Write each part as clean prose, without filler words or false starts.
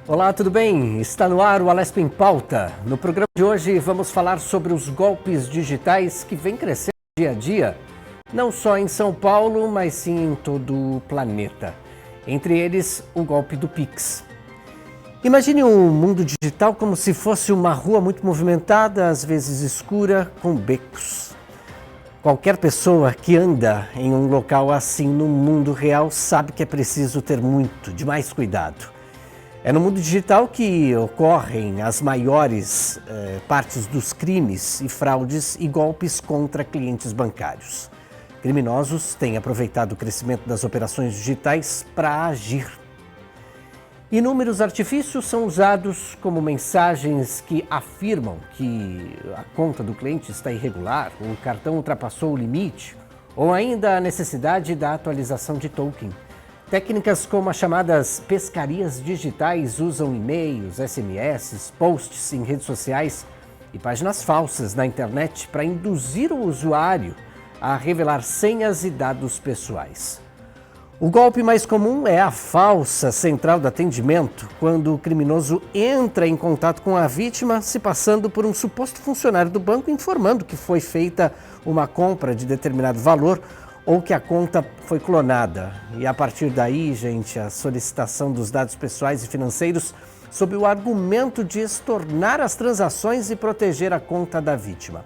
Olá, tudo bem? Está no ar o Alesp em Pauta. No programa de hoje vamos falar sobre os golpes digitais que vêm crescendo dia a dia, não só em São Paulo, mas sim em todo o planeta. Entre eles, o golpe do Pix. Imagine um mundo digital como se fosse uma rua muito movimentada, às vezes escura, com becos. Qualquer pessoa que anda em um local assim no mundo real sabe que é preciso ter de mais cuidado. É no mundo digital que ocorrem as maiores partes dos crimes e fraudes e golpes contra clientes bancários. Criminosos têm aproveitado o crescimento das operações digitais para agir. Inúmeros artifícios são usados como mensagens que afirmam que a conta do cliente está irregular, o cartão ultrapassou o limite, ou ainda a necessidade da atualização de token. Técnicas como as chamadas pescarias digitais usam e-mails, SMS, posts em redes sociais e páginas falsas na internet para induzir o usuário a revelar senhas e dados pessoais. O golpe mais comum é a falsa central de atendimento, quando o criminoso entra em contato com a vítima se passando por um suposto funcionário do banco informando que foi feita uma compra de determinado valor ou que a conta foi clonada. E a partir daí, gente, a solicitação dos dados pessoais e financeiros sob o argumento de estornar as transações e proteger a conta da vítima.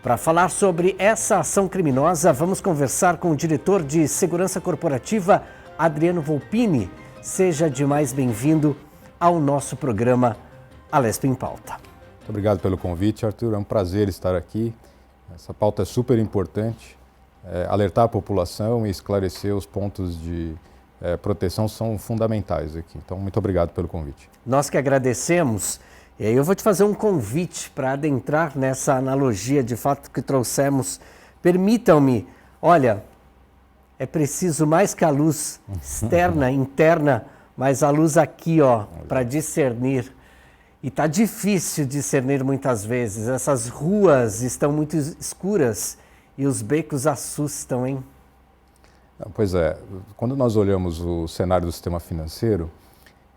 Para falar sobre essa ação criminosa, vamos conversar com o diretor de Segurança Corporativa, Adriano Volpini. Seja demais bem-vindo ao nosso programa Alesp em Pauta. Muito obrigado pelo convite, Arthur. É um prazer estar aqui. Essa pauta é super importante. Alertar a população e esclarecer os pontos de proteção são fundamentais aqui. Então, muito obrigado pelo convite. Nós que agradecemos. E aí eu vou te fazer um convite para adentrar nessa analogia de fato que trouxemos. Permitam-me, olha, é preciso mais que a luz externa, interna, mas a luz aqui, ó, para discernir. E tá difícil discernir muitas vezes. Essas ruas estão muito escuras e os becos assustam, hein? Pois é, quando nós olhamos o cenário do sistema financeiro,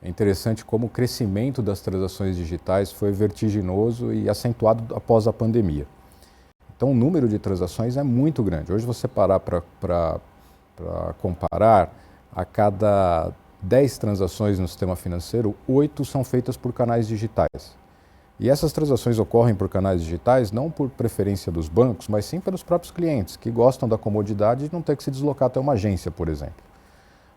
é interessante como o crescimento das transações digitais foi vertiginoso e acentuado após a pandemia. Então, o número de transações é muito grande. Hoje, você parar para comparar, a cada 10 transações no sistema financeiro, 8 são feitas por canais digitais. E essas transações ocorrem por canais digitais não por preferência dos bancos, mas sim pelos próprios clientes, que gostam da comodidade de não ter que se deslocar até uma agência, por exemplo.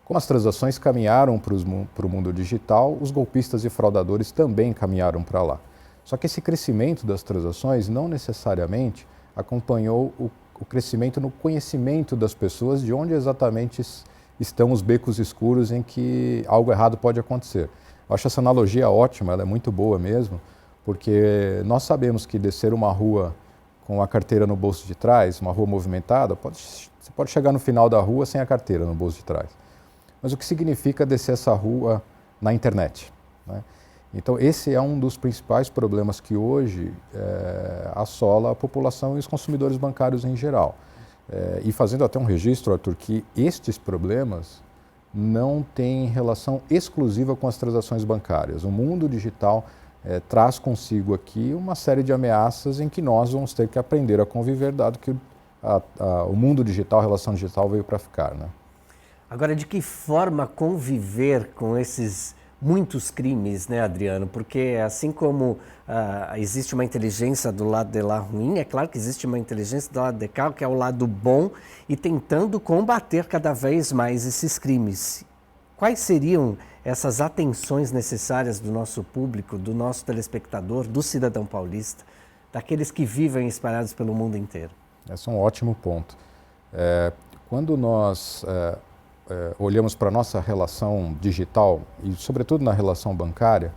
Como as transações caminharam para o mundo digital, os golpistas e fraudadores também caminharam para lá. Só que esse crescimento das transações não necessariamente acompanhou o crescimento no conhecimento das pessoas de onde exatamente estão os becos escuros em que algo errado pode acontecer. Eu acho essa analogia ótima, ela é muito boa mesmo, porque nós sabemos que descer uma rua com a carteira no bolso de trás, uma rua movimentada, você pode chegar no final da rua sem a carteira no bolso de trás. Mas o que significa descer essa rua na internet, né? Então, esse é um dos principais problemas que hoje assola a população e os consumidores bancários em geral. E fazendo até um registro, Arthur, que estes problemas não têm relação exclusiva com as transações bancárias. O mundo digital traz consigo aqui uma série de ameaças em que nós vamos ter que aprender a conviver, dado que o mundo digital, a relação digital veio para ficar, né? Agora, de que forma conviver com esses muitos crimes, né, Adriano? Porque assim como existe uma inteligência do lado de lá ruim, é claro que existe uma inteligência do lado de cá, que é o lado bom, e tentando combater cada vez mais esses crimes. Quais seriam essas atenções necessárias do nosso público, do nosso telespectador, do cidadão paulista, daqueles que vivem espalhados pelo mundo inteiro? Esse é um ótimo ponto. Quando nós olhamos para a nossa relação digital e, sobretudo, na relação bancária,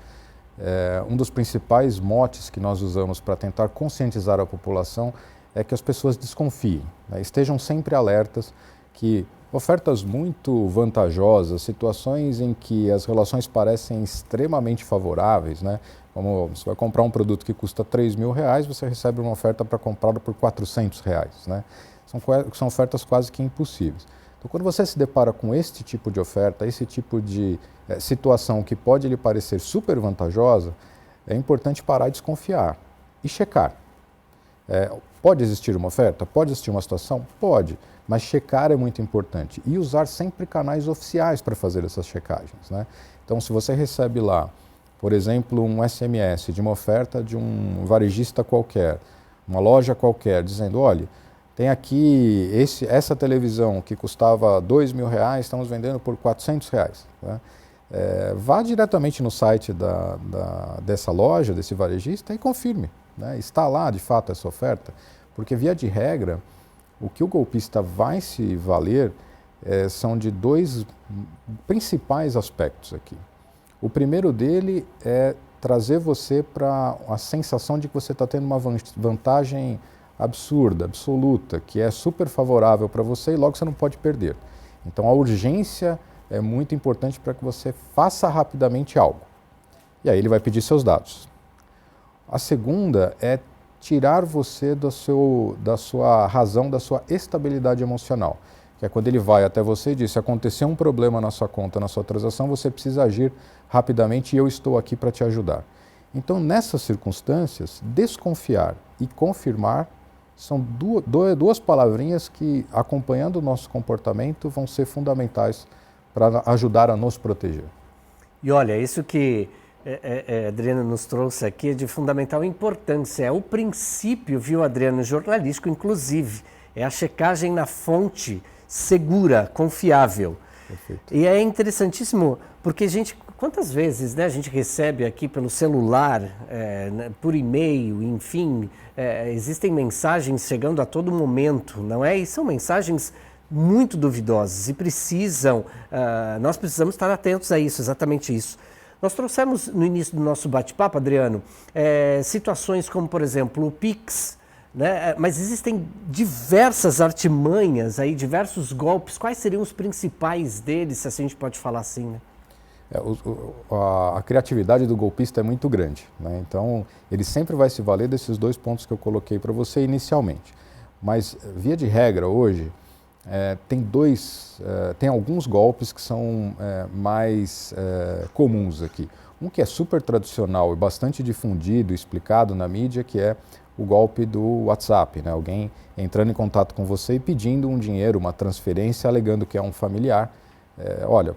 um dos principais motes que nós usamos para tentar conscientizar a população é que as pessoas desconfiem, né? Estejam sempre alertas que ofertas muito vantajosas, situações em que as relações parecem extremamente favoráveis, né? Como você vai comprar um produto que custa R$3.000, você recebe uma oferta para comprá-lo por R$400, né? São ofertas quase que impossíveis. Então, quando você se depara com este tipo de oferta, esse tipo de situação que pode lhe parecer super vantajosa, é importante parar e desconfiar e checar. Pode existir uma oferta? Pode existir uma situação? Pode, mas checar é muito importante e usar sempre canais oficiais para fazer essas checagens, né? Então, se você recebe lá, por exemplo, um SMS de uma oferta de um varejista qualquer, uma loja qualquer, dizendo, olha, tem aqui essa televisão que custava R$2.000, estamos vendendo por R$400. Né? Vá diretamente no site dessa loja, desse varejista e confirme. Né? Está lá, de fato, essa oferta? Porque, via de regra, o que o golpista vai se valer são de dois principais aspectos aqui. O primeiro dele é trazer você para a sensação de que você está tendo uma vantagem absurda, absoluta, que é super favorável para você e logo você não pode perder. Então a urgência é muito importante para que você faça rapidamente algo. E aí ele vai pedir seus dados. A segunda é tirar você da sua razão, da sua estabilidade emocional. Que é quando ele vai até você e diz, se acontecer um problema na sua conta, na sua transação, você precisa agir rapidamente e eu estou aqui para te ajudar. Então, nessas circunstâncias, desconfiar e confirmar são duas palavrinhas que, acompanhando o nosso comportamento, vão ser fundamentais para ajudar a nos proteger. E olha, isso que Adriano nos trouxe aqui é de fundamental importância. É o princípio, viu, Adriano, jornalístico, inclusive, é a checagem na fonte segura, confiável. Perfeito. E é interessantíssimo porque quantas vezes, né, a gente recebe aqui pelo celular, por e-mail, enfim, existem mensagens chegando a todo momento, não é? E são mensagens muito duvidosas e nós precisamos estar atentos a isso, exatamente isso. Nós trouxemos no início do nosso bate-papo, Adriano, situações como, por exemplo, o Pix, né? Mas existem diversas artimanhas aí, diversos golpes. Quais seriam os principais deles, se assim a gente pode falar assim, né? A criatividade do golpista é muito grande, né? Então, ele sempre vai se valer desses dois pontos que eu coloquei para você inicialmente. Mas, via de regra, hoje, tem alguns golpes que são mais comuns aqui. Um que é super tradicional e bastante difundido, explicado na mídia, que é o golpe do WhatsApp, né? Alguém entrando em contato com você e pedindo um dinheiro, uma transferência, alegando que é um familiar. Olha,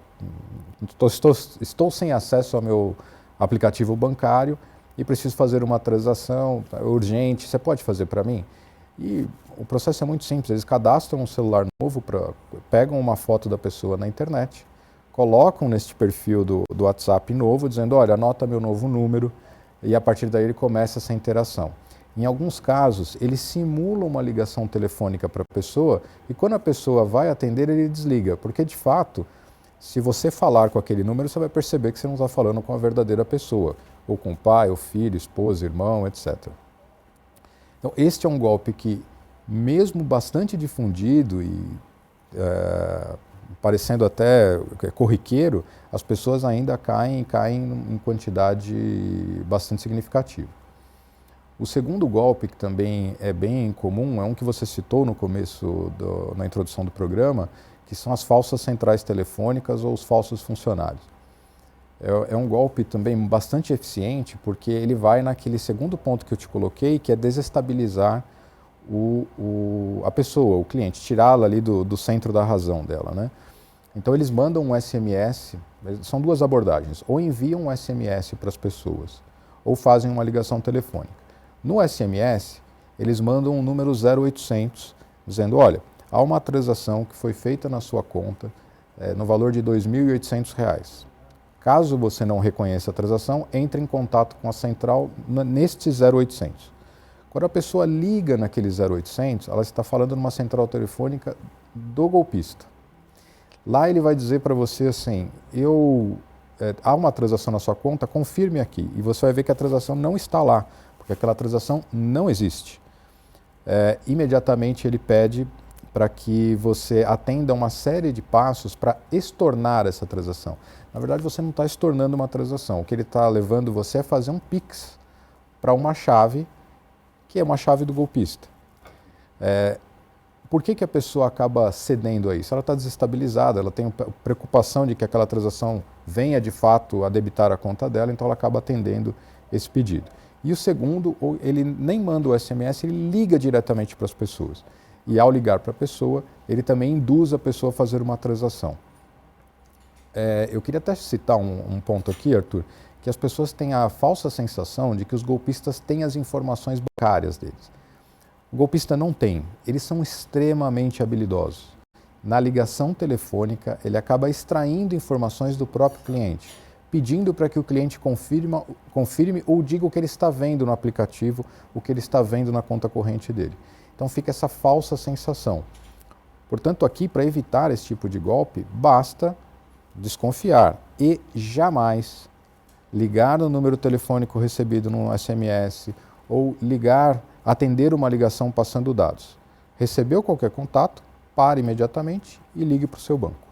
estou sem acesso ao meu aplicativo bancário e preciso fazer uma transação urgente, você pode fazer para mim? E o processo é muito simples, eles cadastram um celular novo, pegam uma foto da pessoa na internet, colocam neste perfil do WhatsApp novo, dizendo, olha, anota meu novo número, e a partir daí ele começa essa interação. Em alguns casos, ele simula uma ligação telefônica para a pessoa e quando a pessoa vai atender, ele desliga. Porque, de fato, se você falar com aquele número, você vai perceber que você não está falando com a verdadeira pessoa. Ou com o pai, o filho, esposa, irmão, etc. Então, este é um golpe que, mesmo bastante difundido e parecendo até corriqueiro, as pessoas ainda caem em quantidade bastante significativa. O segundo golpe, que também é bem comum, é um que você citou no começo, na introdução do programa, que são as falsas centrais telefônicas ou os falsos funcionários. É um golpe também bastante eficiente, porque ele vai naquele segundo ponto que eu te coloquei, que é desestabilizar a pessoa, o cliente, tirá-la ali do centro da razão dela, né? Então eles mandam um SMS, são duas abordagens, ou enviam um SMS para as pessoas, ou fazem uma ligação telefônica. No SMS, eles mandam um número 0800, dizendo, olha, há uma transação que foi feita na sua conta no valor de R$ 2.800. Caso você não reconheça a transação, entre em contato com a central neste 0800. Quando a pessoa liga naquele 0800, ela está falando numa central telefônica do golpista. Lá ele vai dizer para você assim, há uma transação na sua conta, confirme aqui. E você vai ver que a transação não está lá, porque aquela transação não existe. Imediatamente ele pede para que você atenda uma série de passos para estornar essa transação. Na verdade, você não está estornando uma transação. O que ele está levando você é fazer um Pix para uma chave, que é uma chave do golpista. por que a pessoa acaba cedendo a isso? Ela está desestabilizada, ela tem preocupação de que aquela transação venha de fato a debitar a conta dela, então ela acaba atendendo esse pedido. E o segundo, ele nem manda o SMS, ele liga diretamente para as pessoas. E ao ligar para a pessoa, ele também induz a pessoa a fazer uma transação. Eu queria até citar um ponto aqui, Arthur, que as pessoas têm a falsa sensação de que os golpistas têm as informações bancárias deles. O golpista não tem, eles são extremamente habilidosos. Na ligação telefônica, ele acaba extraindo informações do próprio cliente, pedindo para que o cliente confirme ou diga o que ele está vendo no aplicativo, o que ele está vendo na conta corrente dele. Então fica essa falsa sensação. Portanto, aqui, para evitar esse tipo de golpe, basta desconfiar e jamais ligar no número telefônico recebido no SMS ou atender uma ligação passando dados. Recebeu qualquer contato, pare imediatamente e ligue para o seu banco.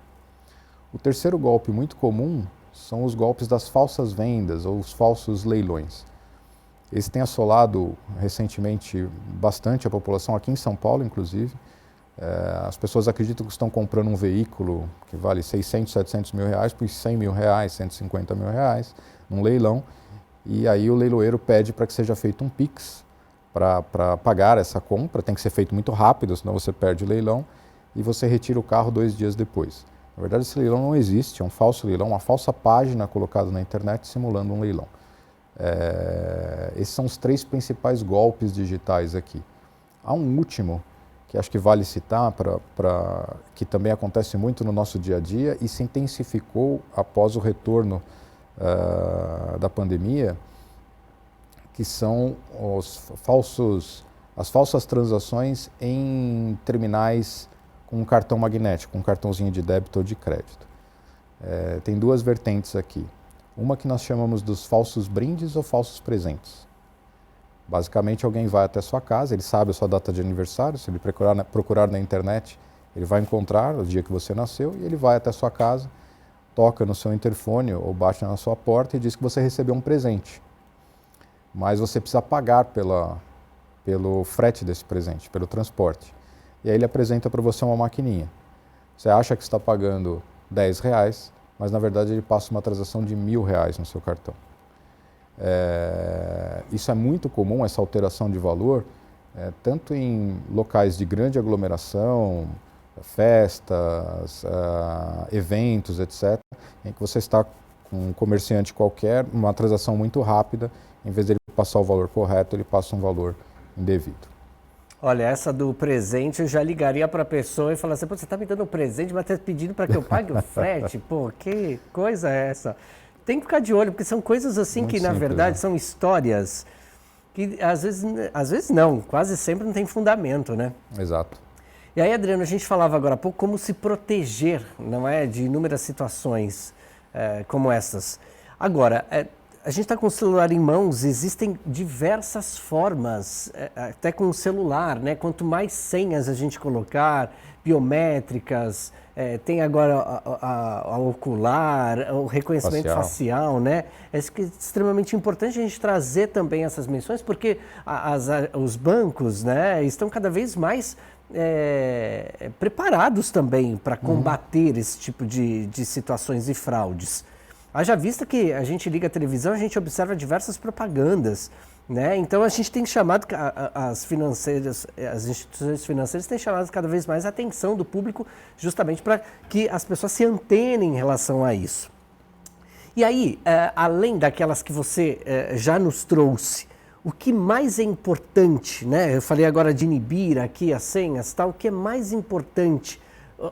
O terceiro golpe muito comum são os golpes das falsas vendas ou os falsos leilões. Eles têm assolado recentemente bastante a população, aqui em São Paulo inclusive. As pessoas acreditam que estão comprando um veículo que vale 600, 700 mil reais por 100 mil reais, 150 mil reais, num leilão. E aí o leiloeiro pede para que seja feito um Pix para pagar essa compra. Tem que ser feito muito rápido, senão você perde o leilão e você retira o carro 2 dias depois. Na verdade, esse leilão não existe, é um falso leilão, uma falsa página colocada na internet simulando um leilão. Esses são os 3 principais golpes digitais aqui. Há um último que acho que vale citar, que também acontece muito no nosso dia a dia e se intensificou após o retorno da pandemia, que são as falsas transações em terminais com um cartão magnético, um cartãozinho de débito ou de crédito. Tem 2 vertentes aqui. Uma que nós chamamos dos falsos brindes ou falsos presentes. Basicamente, alguém vai até a sua casa, ele sabe a sua data de aniversário, se ele procurar na internet, ele vai encontrar o dia que você nasceu e ele vai até a sua casa, toca no seu interfone ou bate na sua porta e diz que você recebeu um presente. Mas você precisa pagar pelo frete desse presente, pelo transporte. E aí ele apresenta para você uma maquininha. Você acha que está pagando R$10, mas na verdade ele passa uma transação de R$1.000 no seu cartão. Isso é muito comum, essa alteração de valor, tanto em locais de grande aglomeração, festas, eventos, etc., em que você está com um comerciante qualquer, uma transação muito rápida, em vez de ele passar o valor correto, ele passa um valor indevido. Olha, essa do presente eu já ligaria para a pessoa e falaria assim, pô, você está me dando um presente, mas está pedindo para que eu pague o frete? Pô, que coisa é essa? Tem que ficar de olho, porque são coisas assim muito que, simples, na verdade, né? São histórias que às vezes não, quase sempre não tem fundamento, né? Exato. E aí, Adriano, a gente falava agora há pouco como se proteger, não é, de inúmeras situações como essas. Agora, a gente está com o celular em mãos, existem diversas formas, até com o celular, né? Quanto mais senhas a gente colocar, biométricas, tem agora a ocular, o reconhecimento facial, né? É extremamente importante a gente trazer também essas menções, porque os bancos, né, estão cada vez mais preparados também para combater esse tipo de situações e fraudes. Haja vista que a gente liga a televisão, a gente observa diversas propagandas, né? Então a gente tem chamado, as instituições financeiras têm chamado cada vez mais a atenção do público justamente para que as pessoas se antenem em relação a isso. E aí, além daquelas que você já nos trouxe, o que mais é importante, né? Eu falei agora de inibir aqui as senhas, tal, o que é mais importante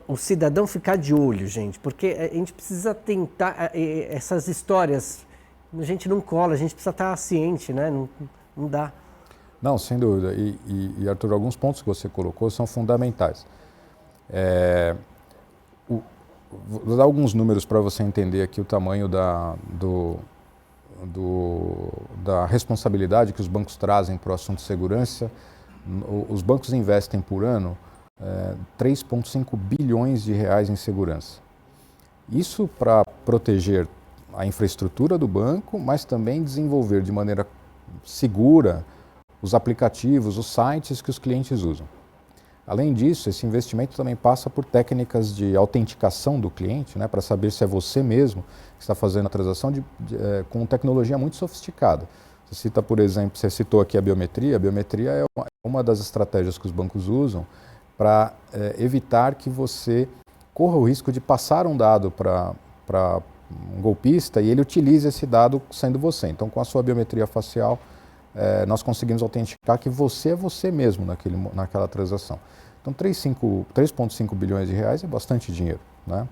o cidadão ficar de olho, gente, porque a gente precisa tentar, essas histórias, a gente não cola, a gente precisa estar ciente, né? Não dá. Não, sem dúvida. E Arthur, alguns pontos que você colocou são fundamentais. Vou dar alguns números para você entender aqui o tamanho da responsabilidade que os bancos trazem para o assunto de segurança. Os bancos investem por ano 3,5 bilhões de reais em segurança. Isso para proteger a infraestrutura do banco, mas também desenvolver de maneira segura os aplicativos, os sites que os clientes usam. Além disso, esse investimento também passa por técnicas de autenticação do cliente, né, para saber se é você mesmo que está fazendo a transação com tecnologia muito sofisticada. Você cita, por exemplo, você citou aqui a biometria. A biometria é uma das estratégias que os bancos usam para evitar que você corra o risco de passar um dado para um golpista e ele utilize esse dado sendo você. Então, com a sua biometria facial, nós conseguimos autenticar que você é você mesmo naquela transação. Então, 3,5 bilhões de reais é bastante dinheiro, né?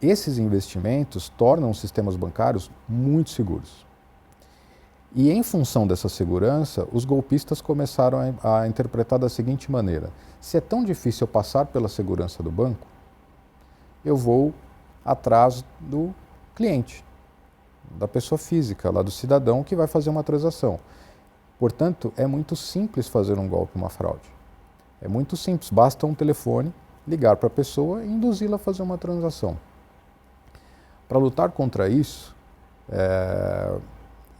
Esses investimentos tornam os sistemas bancários muito seguros. E em função dessa segurança, os golpistas começaram a interpretar da seguinte maneira: se é tão difícil eu passar pela segurança do banco, eu vou atrás do cliente, da pessoa física, lá do cidadão que vai fazer uma transação. Portanto, é muito simples fazer um golpe, uma fraude. É muito simples, basta um telefone, ligar para a pessoa e induzi-la a fazer uma transação. Para lutar contra isso,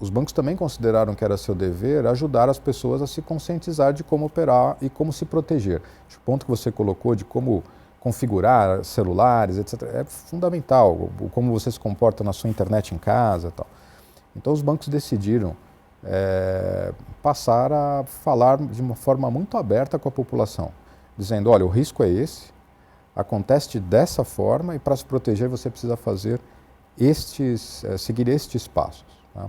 os bancos também consideraram que era seu dever ajudar as pessoas a se conscientizar de como operar e como se proteger. O ponto que você colocou de como configurar celulares, etc., é fundamental, como você se comporta na sua internet em casa e tal. Então os bancos decidiram passar a falar de uma forma muito aberta com a população, dizendo: olha, o risco é esse, acontece dessa forma e para se proteger você precisa fazer seguir estes passos. Tá?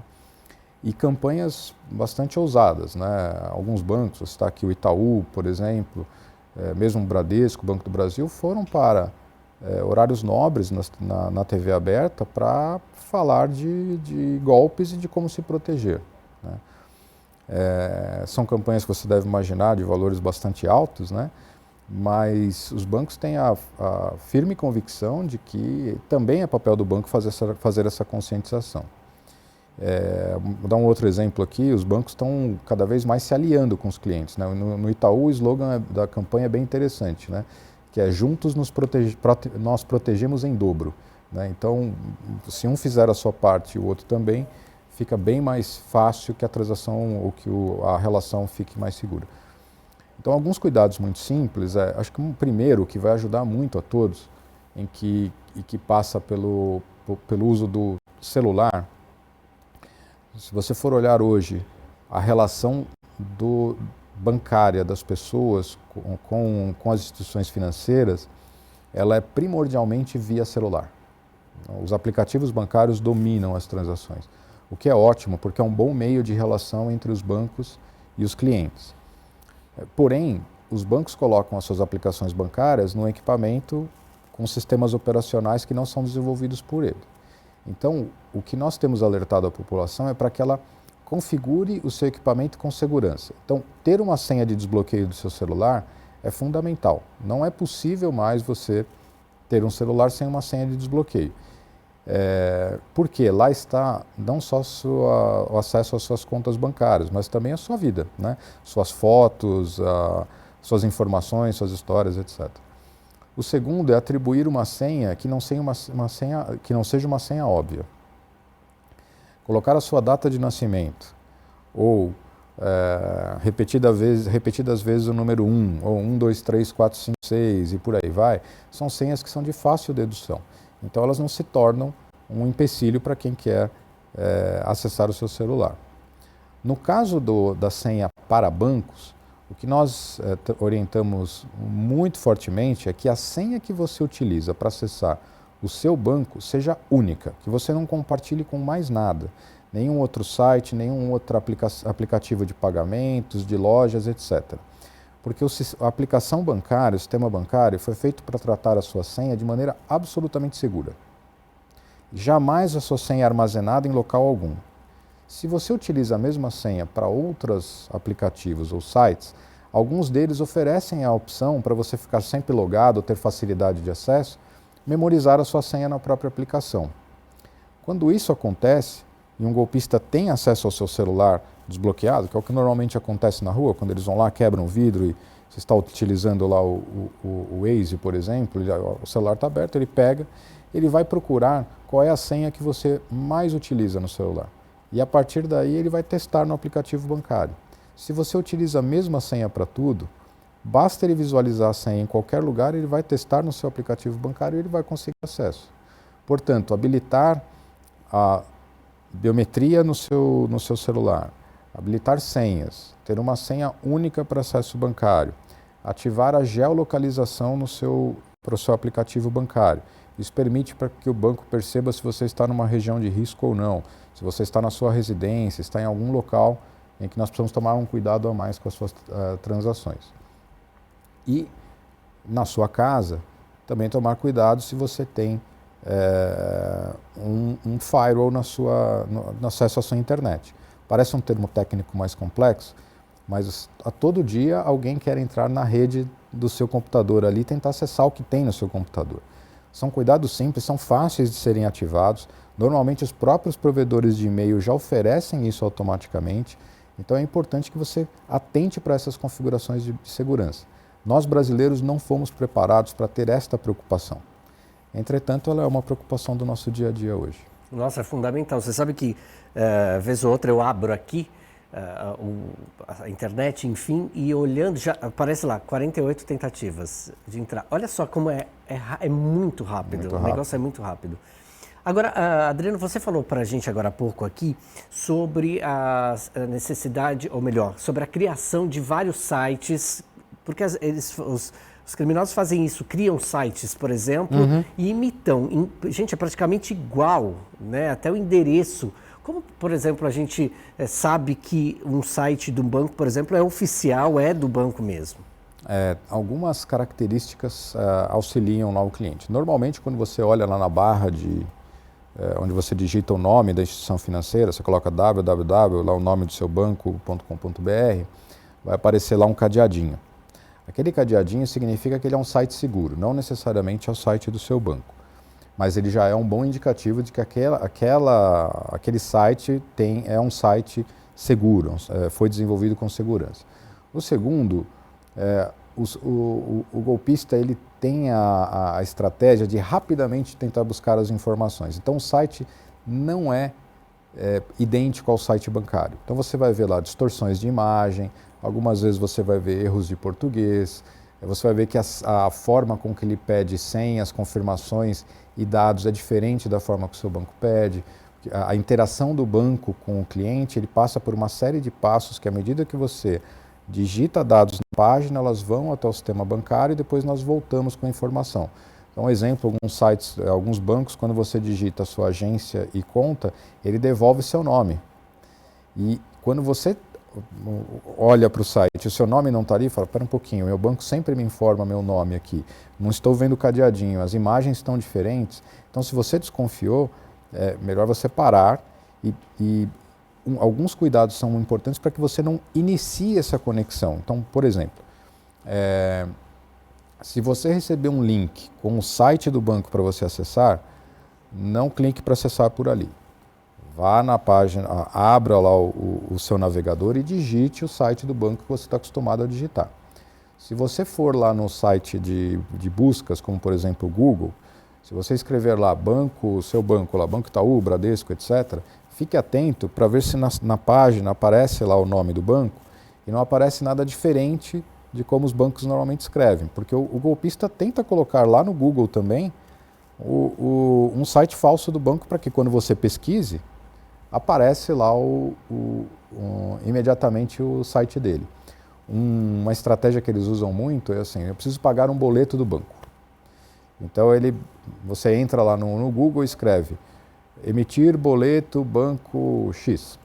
E campanhas bastante ousadas, né? Alguns bancos, você está aqui o Itaú, por exemplo, mesmo o Bradesco, o Banco do Brasil, foram para horários nobres na TV aberta para falar de golpes e de como se proteger. Né? São campanhas que você deve imaginar de valores bastante altos, né? Mas os bancos têm a firme convicção de que também é papel do banco fazer essa conscientização. Vou dar um outro exemplo aqui: os bancos estão cada vez mais se aliando com os clientes, né? No Itaú, o slogan da campanha é bem interessante, né? Que é: juntos nós protegemos em dobro. Né? Então, se um fizer a sua parte e o outro também, fica bem mais fácil que a transação ou que a relação fique mais segura. Então, alguns cuidados muito simples, acho que um primeiro que vai ajudar muito a todos, que passa pelo uso do celular. Se você for olhar hoje a relação bancária das pessoas com as instituições financeiras, ela é primordialmente via celular. Os aplicativos bancários dominam as transações, o que é ótimo, porque é um bom meio de relação entre os bancos e os clientes. Porém, os bancos colocam as suas aplicações bancárias no equipamento com sistemas operacionais que não são desenvolvidos por ele. Então, o que nós temos alertado a população é para que ela configure o seu equipamento com segurança. Então, ter uma senha de desbloqueio do seu celular é fundamental. Não é possível mais você ter um celular sem uma senha de desbloqueio. Porque lá está não só o acesso às suas contas bancárias, mas também a sua vida, né? Suas fotos, suas informações, suas histórias, etc. O segundo é atribuir uma senha que não seja uma senha óbvia. Colocar a sua data de nascimento, ou repetidas vezes o número 1, ou 1, 2, 3, 4, 5, 6 e por aí vai, são senhas que são de fácil dedução. Então elas não se tornam um empecilho para quem quer acessar o seu celular. No caso da senha para bancos, o que nós orientamos muito fortemente é que a senha que você utiliza para acessar o seu banco seja única, que você não compartilhe com mais nada, nenhum outro site, nenhum outro aplicativo de pagamentos, de lojas, etc. Porque a aplicação bancária, o sistema bancário, foi feito para tratar a sua senha de maneira absolutamente segura. Jamais a sua senha é armazenada em local algum. Se você utiliza a mesma senha para outros aplicativos ou sites, alguns deles oferecem a opção para você ficar sempre logado ou ter facilidade de acesso, memorizar a sua senha na própria aplicação. Quando isso acontece e um golpista tem acesso ao seu celular desbloqueado, que é o que normalmente acontece na rua, quando eles vão lá, quebram o vidro e você está utilizando lá o Waze, por exemplo, o celular está aberto, ele pega, ele vai procurar qual é a senha que você mais utiliza no celular. E a partir daí ele vai testar no aplicativo bancário. Se você utiliza a mesma senha para tudo, basta ele visualizar a senha em qualquer lugar, ele vai testar no seu aplicativo bancário e ele vai conseguir acesso. Portanto, habilitar a biometria no seu celular, habilitar senhas, ter uma senha única para acesso bancário, ativar a geolocalização para o seu aplicativo bancário. Isso permite para que o banco perceba se você está numa região de risco ou não, se você está na sua residência, está em algum local em que nós precisamos tomar um cuidado a mais com as suas transações. E na sua casa, também tomar cuidado se você tem um firewall no acesso à sua internet. Parece um termo técnico mais complexo, mas a todo dia alguém quer entrar na rede do seu computador ali e tentar acessar o que tem no seu computador. São cuidados simples, são fáceis de serem ativados. Normalmente os próprios provedores de e-mail já oferecem isso automaticamente. Então é importante que você atente para essas configurações de segurança. Nós brasileiros não fomos preparados para ter esta preocupação. Entretanto, ela é uma preocupação do nosso dia a dia hoje. Nossa, é fundamental. Você sabe que, vez ou outra, eu abro aqui a internet, enfim, e olhando, já aparece lá, 48 tentativas de entrar. Olha só como é muito rápido, Muito o rápido. negócio é muito rápido. Agora, Adriano, você falou para a gente agora há pouco aqui sobre a necessidade, ou melhor, sobre a criação de vários sites, porque os criminosos fazem isso, criam sites, por exemplo, e imitam. Gente, é praticamente igual, né? Até o endereço. Como, por exemplo, a gente sabe que um site de um banco, por exemplo, é oficial, é do banco mesmo? Algumas características auxiliam lá o cliente. Normalmente, quando você olha lá na barra onde você digita o nome da instituição financeira, você coloca www, lá o nome do seu banco.com.br, vai aparecer lá um cadeadinho. Aquele cadeadinho significa que ele é um site seguro, não necessariamente é o site do seu banco. Mas ele já é um bom indicativo de que aquele site é um site seguro, foi desenvolvido com segurança. O segundo, o golpista ele tem a estratégia de rapidamente tentar buscar as informações. Então o site não é idêntico ao site bancário. Então você vai ver lá distorções de imagem, algumas vezes você vai ver erros de português, você vai ver que a forma com que ele pede senhas, confirmações e dados é diferente da forma que o seu banco pede. A interação do banco com o cliente, ele passa por uma série de passos que, à medida que você digita dados na página, elas vão até o sistema bancário e depois nós voltamos com a informação. Então, um exemplo, alguns bancos, quando você digita a sua agência e conta, ele devolve seu nome. E quando você olha para o site, o seu nome não está ali, fala, espera um pouquinho, meu banco sempre me informa meu nome aqui, não estou vendo o cadeadinho, as imagens estão diferentes. Então, se você desconfiou, é melhor você parar alguns cuidados são importantes para que você não inicie essa conexão. Então, por exemplo, se você receber um link com o site do banco para você acessar, não clique para acessar por ali. Vá na página, abra lá o seu navegador e digite o site do banco que você está acostumado a digitar. Se você for lá no site de buscas, como por exemplo o Google, se você escrever lá seu banco, lá, Banco Itaú, Bradesco, etc., fique atento para ver se na página aparece lá o nome do banco e não aparece nada diferente de como os bancos normalmente escrevem, porque o golpista tenta colocar lá no Google também um site falso do banco para que quando você pesquise, aparece lá imediatamente o site dele. Uma estratégia que eles usam muito é assim, eu preciso pagar um boleto do banco. Então você entra lá no Google e escreve emitir boleto banco X.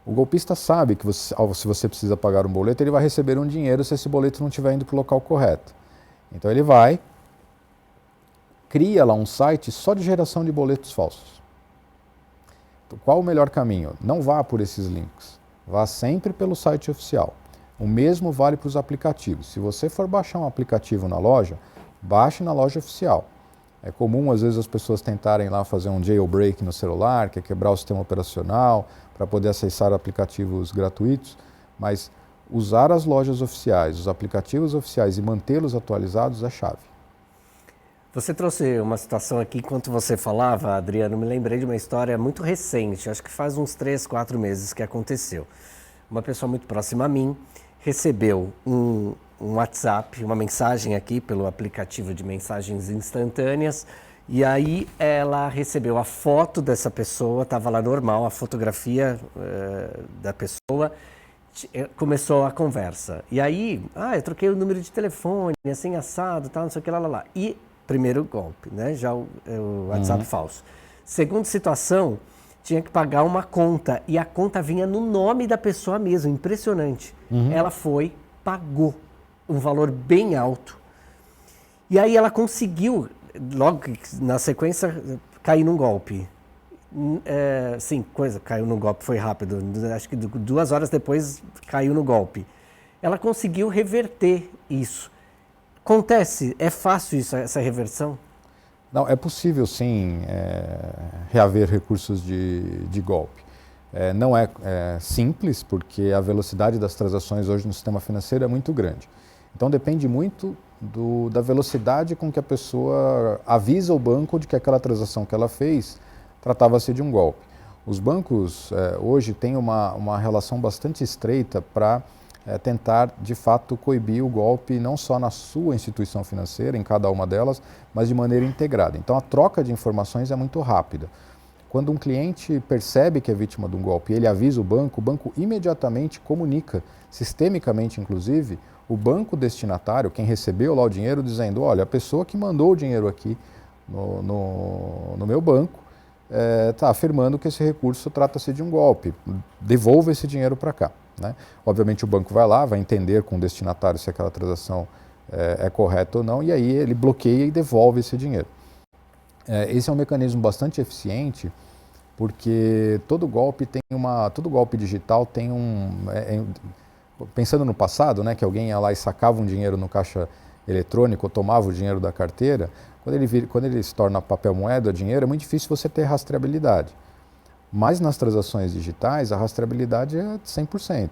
O golpista sabe que se você precisa pagar um boleto, ele vai receber um dinheiro se esse boleto não estiver indo para o local correto. Então ele cria lá um site só de geração de boletos falsos. Então, qual o melhor caminho? Não vá por esses links, vá sempre pelo site oficial. O mesmo vale para os aplicativos. Se você for baixar um aplicativo na loja, baixe na loja oficial. É comum, às vezes, as pessoas tentarem lá fazer um jailbreak no celular, que é quebrar o sistema operacional para poder acessar aplicativos gratuitos, mas usar as lojas oficiais, os aplicativos oficiais e mantê-los atualizados é chave. Você trouxe uma situação aqui, enquanto você falava, Adriano, me lembrei de uma história muito recente, acho que faz uns 3, 4 meses que aconteceu. Uma pessoa muito próxima a mim recebeu um WhatsApp, uma mensagem aqui pelo aplicativo de mensagens instantâneas, e aí ela recebeu a foto dessa pessoa, estava lá normal, a fotografia da pessoa, começou a conversa. E aí, eu troquei o número de telefone, assim, assado, tal, não sei o que, lá. E, primeiro golpe, né, já o WhatsApp falso. Segunda situação, tinha que pagar uma conta, e a conta vinha no nome da pessoa mesmo, impressionante. Ela foi, pagou um valor bem alto, e aí ela conseguiu, logo na sequência, cair num golpe. Sim, caiu no golpe, foi rápido, acho que 2 horas depois caiu no golpe. Ela conseguiu reverter isso. Acontece, é fácil isso, essa reversão? Não, é possível sim reaver recursos de golpe. Não é simples, porque a velocidade das transações hoje no sistema financeiro é muito grande. Então depende muito da velocidade com que a pessoa avisa o banco de que aquela transação que ela fez tratava-se de um golpe. Os bancos hoje têm uma relação bastante estreita para tentar, de fato, coibir o golpe não só na sua instituição financeira, em cada uma delas, mas de maneira integrada. Então a troca de informações é muito rápida. Quando um cliente percebe que é vítima de um golpe e ele avisa o banco imediatamente comunica, sistemicamente inclusive, o banco destinatário, quem recebeu lá o dinheiro, dizendo, olha, a pessoa que mandou o dinheiro aqui no meu banco está afirmando que esse recurso trata-se de um golpe, devolva esse dinheiro para cá. Né? Obviamente o banco vai lá, vai entender com o destinatário se aquela transação é correta ou não, e aí ele bloqueia e devolve esse dinheiro. Esse é um mecanismo bastante eficiente, porque todo golpe digital tem pensando no passado, né, que alguém ia lá e sacava um dinheiro no caixa eletrônico ou tomava o dinheiro da carteira, quando ele se torna papel moeda, dinheiro, é muito difícil você ter rastreabilidade. Mas nas transações digitais, a rastreabilidade é 100%.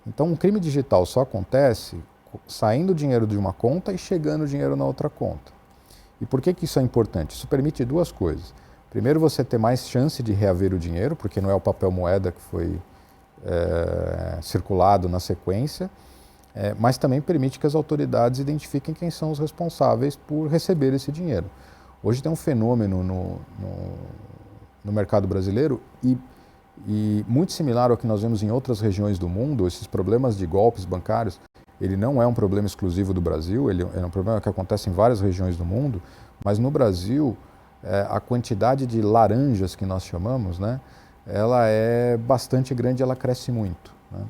Então, um crime digital só acontece saindo dinheiro de uma conta e chegando dinheiro na outra conta. E por que isso é importante? Isso permite duas coisas. Primeiro, você ter mais chance de reaver o dinheiro, porque não é o papel moeda que foi circulado na sequência, mas também permite que as autoridades identifiquem quem são os responsáveis por receber esse dinheiro. Hoje tem um fenômeno no mercado brasileiro e muito similar ao que nós vemos em outras regiões do mundo. Esses problemas de golpes bancários, ele não é um problema exclusivo do Brasil, ele é um problema que acontece em várias regiões do mundo, mas no Brasil a quantidade de laranjas que nós chamamos, né, ela é bastante grande, ela cresce muito, né?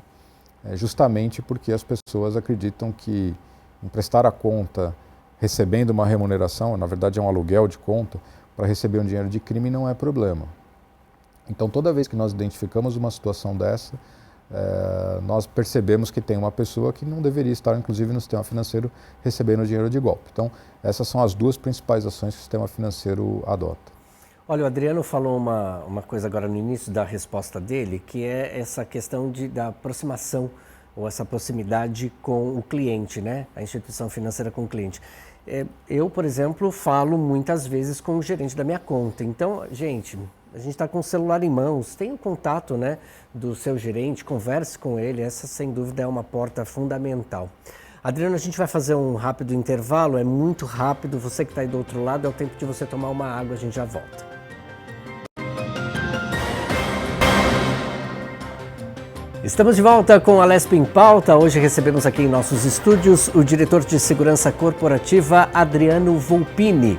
Justamente porque as pessoas acreditam que emprestar a conta recebendo uma remuneração, na verdade é um aluguel de conta, para receber um dinheiro de crime não é problema. Então toda vez que nós identificamos uma situação dessa, nós percebemos que tem uma pessoa que não deveria estar, inclusive no sistema financeiro, recebendo dinheiro de golpe. Então essas são as duas principais ações que o sistema financeiro adota. Olha, o Adriano falou uma coisa agora no início da resposta dele, que é essa questão da aproximação, ou essa proximidade com o cliente, né? A instituição financeira com o cliente. Eu, por exemplo, falo muitas vezes com o gerente da minha conta. Então, gente, a gente está com o celular em mãos, tem o contato, né, do seu gerente, converse com ele, essa sem dúvida é uma porta fundamental. Adriano, a gente vai fazer um rápido intervalo, é muito rápido, você que está aí do outro lado, é o tempo de você tomar uma água, a gente já volta. Estamos de volta com a Lesp em Pauta. Hoje recebemos aqui em nossos estúdios o diretor de Segurança Corporativa, Adriano Volpini.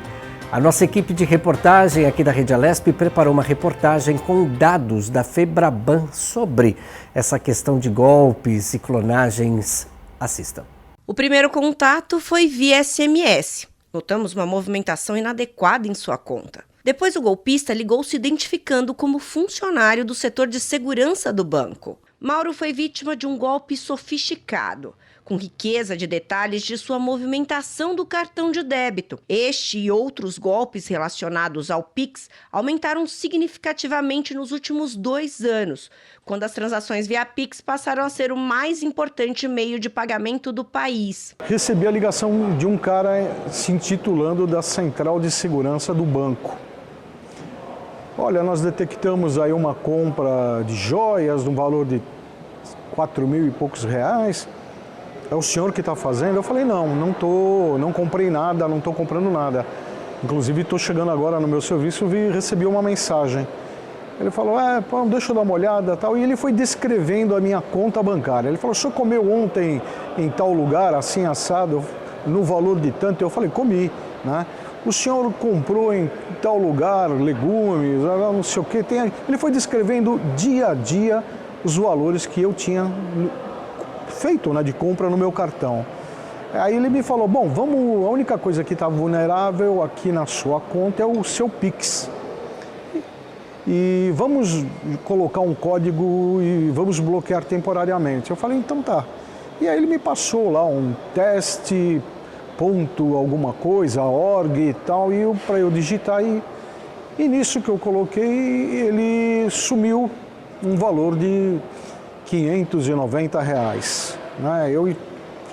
A nossa equipe de reportagem aqui da Rede Alesp preparou uma reportagem com dados da Febraban sobre essa questão de golpes e clonagens. Assistam. O primeiro contato foi via SMS. Notamos uma movimentação inadequada em sua conta. Depois o golpista ligou se identificando como funcionário do setor de segurança do banco. Mauro foi vítima de um golpe sofisticado, com riqueza de detalhes de sua movimentação do cartão de débito. Este e outros golpes relacionados ao Pix aumentaram significativamente nos últimos 2 anos, quando as transações via Pix passaram a ser o mais importante meio de pagamento do país. Recebi a ligação de um cara se intitulando da Central de Segurança do Banco. Olha, nós detectamos aí uma compra de joias no valor de 4.000 e poucos reais. é o senhor que está fazendo? Eu falei, não comprei nada, não estou comprando nada. Inclusive, estou chegando agora no meu serviço e recebi uma mensagem. Ele falou, pô, deixa eu dar uma olhada e tal. E ele foi descrevendo a minha conta bancária. Ele falou, o senhor comeu ontem em tal lugar, assim, assado, no valor de tanto? Eu falei, comi, né? O senhor comprou em tal lugar legumes, não sei o quê. Ele foi descrevendo dia a dia os valores que eu tinha feito, né, de compra no meu cartão. Aí ele me falou, bom, a única coisa que está vulnerável aqui na sua conta é o seu Pix. E vamos colocar um código e vamos bloquear temporariamente. Eu falei, então tá. E aí ele me passou lá um teste, ponto alguma coisa, org e tal, para eu digitar. E nisso que eu coloquei, ele sumiu um valor de R$590. Né? Eu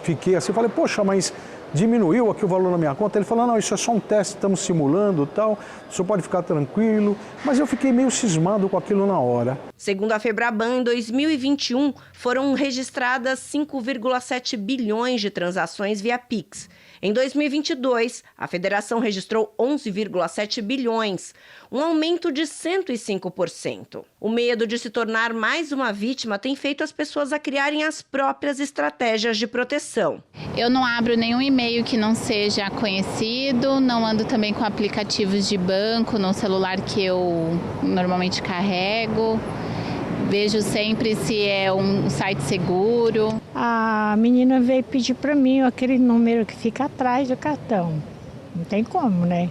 fiquei assim, falei, poxa, mas diminuiu aqui o valor na minha conta? Ele falou, não, isso é só um teste, estamos simulando e tal, o senhor pode ficar tranquilo. Mas eu fiquei meio cismado com aquilo na hora. Segundo a Febraban, em 2021, foram registradas 5,7 bilhões de transações via Pix. Em 2022, a federação registrou 11,7 bilhões, um aumento de 105%. O medo de se tornar mais uma vítima tem feito as pessoas a criarem as próprias estratégias de proteção. Eu não abro nenhum e-mail que não seja conhecido, não ando também com aplicativos de banco no celular que eu normalmente carrego. Vejo sempre se é um site seguro. A menina veio pedir para mim aquele número que fica atrás do cartão. Não tem como, né?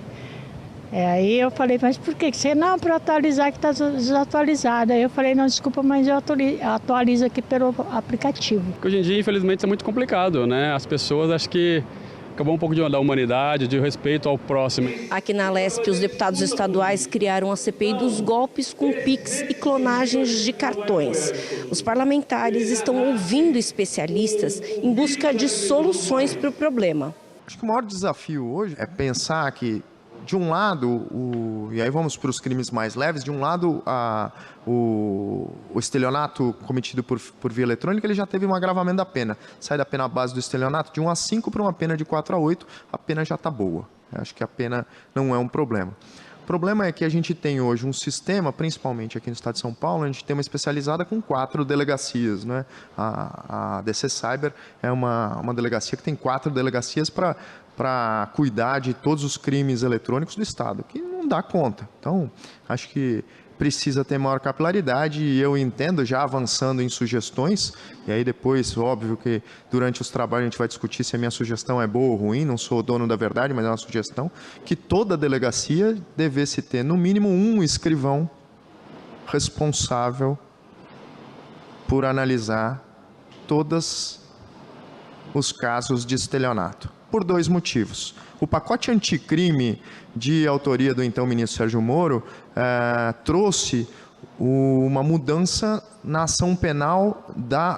Aí eu falei, mas por que? Você não, para atualizar que está desatualizada. Aí eu falei, não, desculpa, mas eu atualizo aqui pelo aplicativo. Hoje em dia, infelizmente, é muito complicado, né? As pessoas, acho que acabou um pouco da humanidade, de respeito ao próximo. Aqui na Lesp, os deputados estaduais criaram a CPI dos golpes com Pix e clonagens de cartões. Os parlamentares estão ouvindo especialistas em busca de soluções para o problema. Acho que o maior desafio hoje é pensar que, de um lado, e aí vamos para os crimes mais leves, de um lado o estelionato cometido por via eletrônica, ele já teve um agravamento da pena. Sai da pena base do estelionato de 1 a 5 para uma pena de 4 a 8, a pena já está boa. Eu acho que a pena não é um problema. O problema é que a gente tem hoje um sistema, principalmente aqui no estado de São Paulo, a gente tem uma especializada com 4 delegacias, né? A DC Cyber é uma delegacia que tem 4 delegacias para cuidar de todos os crimes eletrônicos do estado, que não dá conta. Então, acho que precisa ter maior capilaridade e eu entendo, já avançando em sugestões, e aí depois, óbvio que durante os trabalhos a gente vai discutir se a minha sugestão é boa ou ruim, não sou o dono da verdade, mas é uma sugestão, que toda delegacia devesse ter no mínimo um escrivão responsável por analisar todos os casos de estelionato. Por 2 motivos. O pacote anticrime de autoria do então ministro Sérgio Moro trouxe uma mudança na ação penal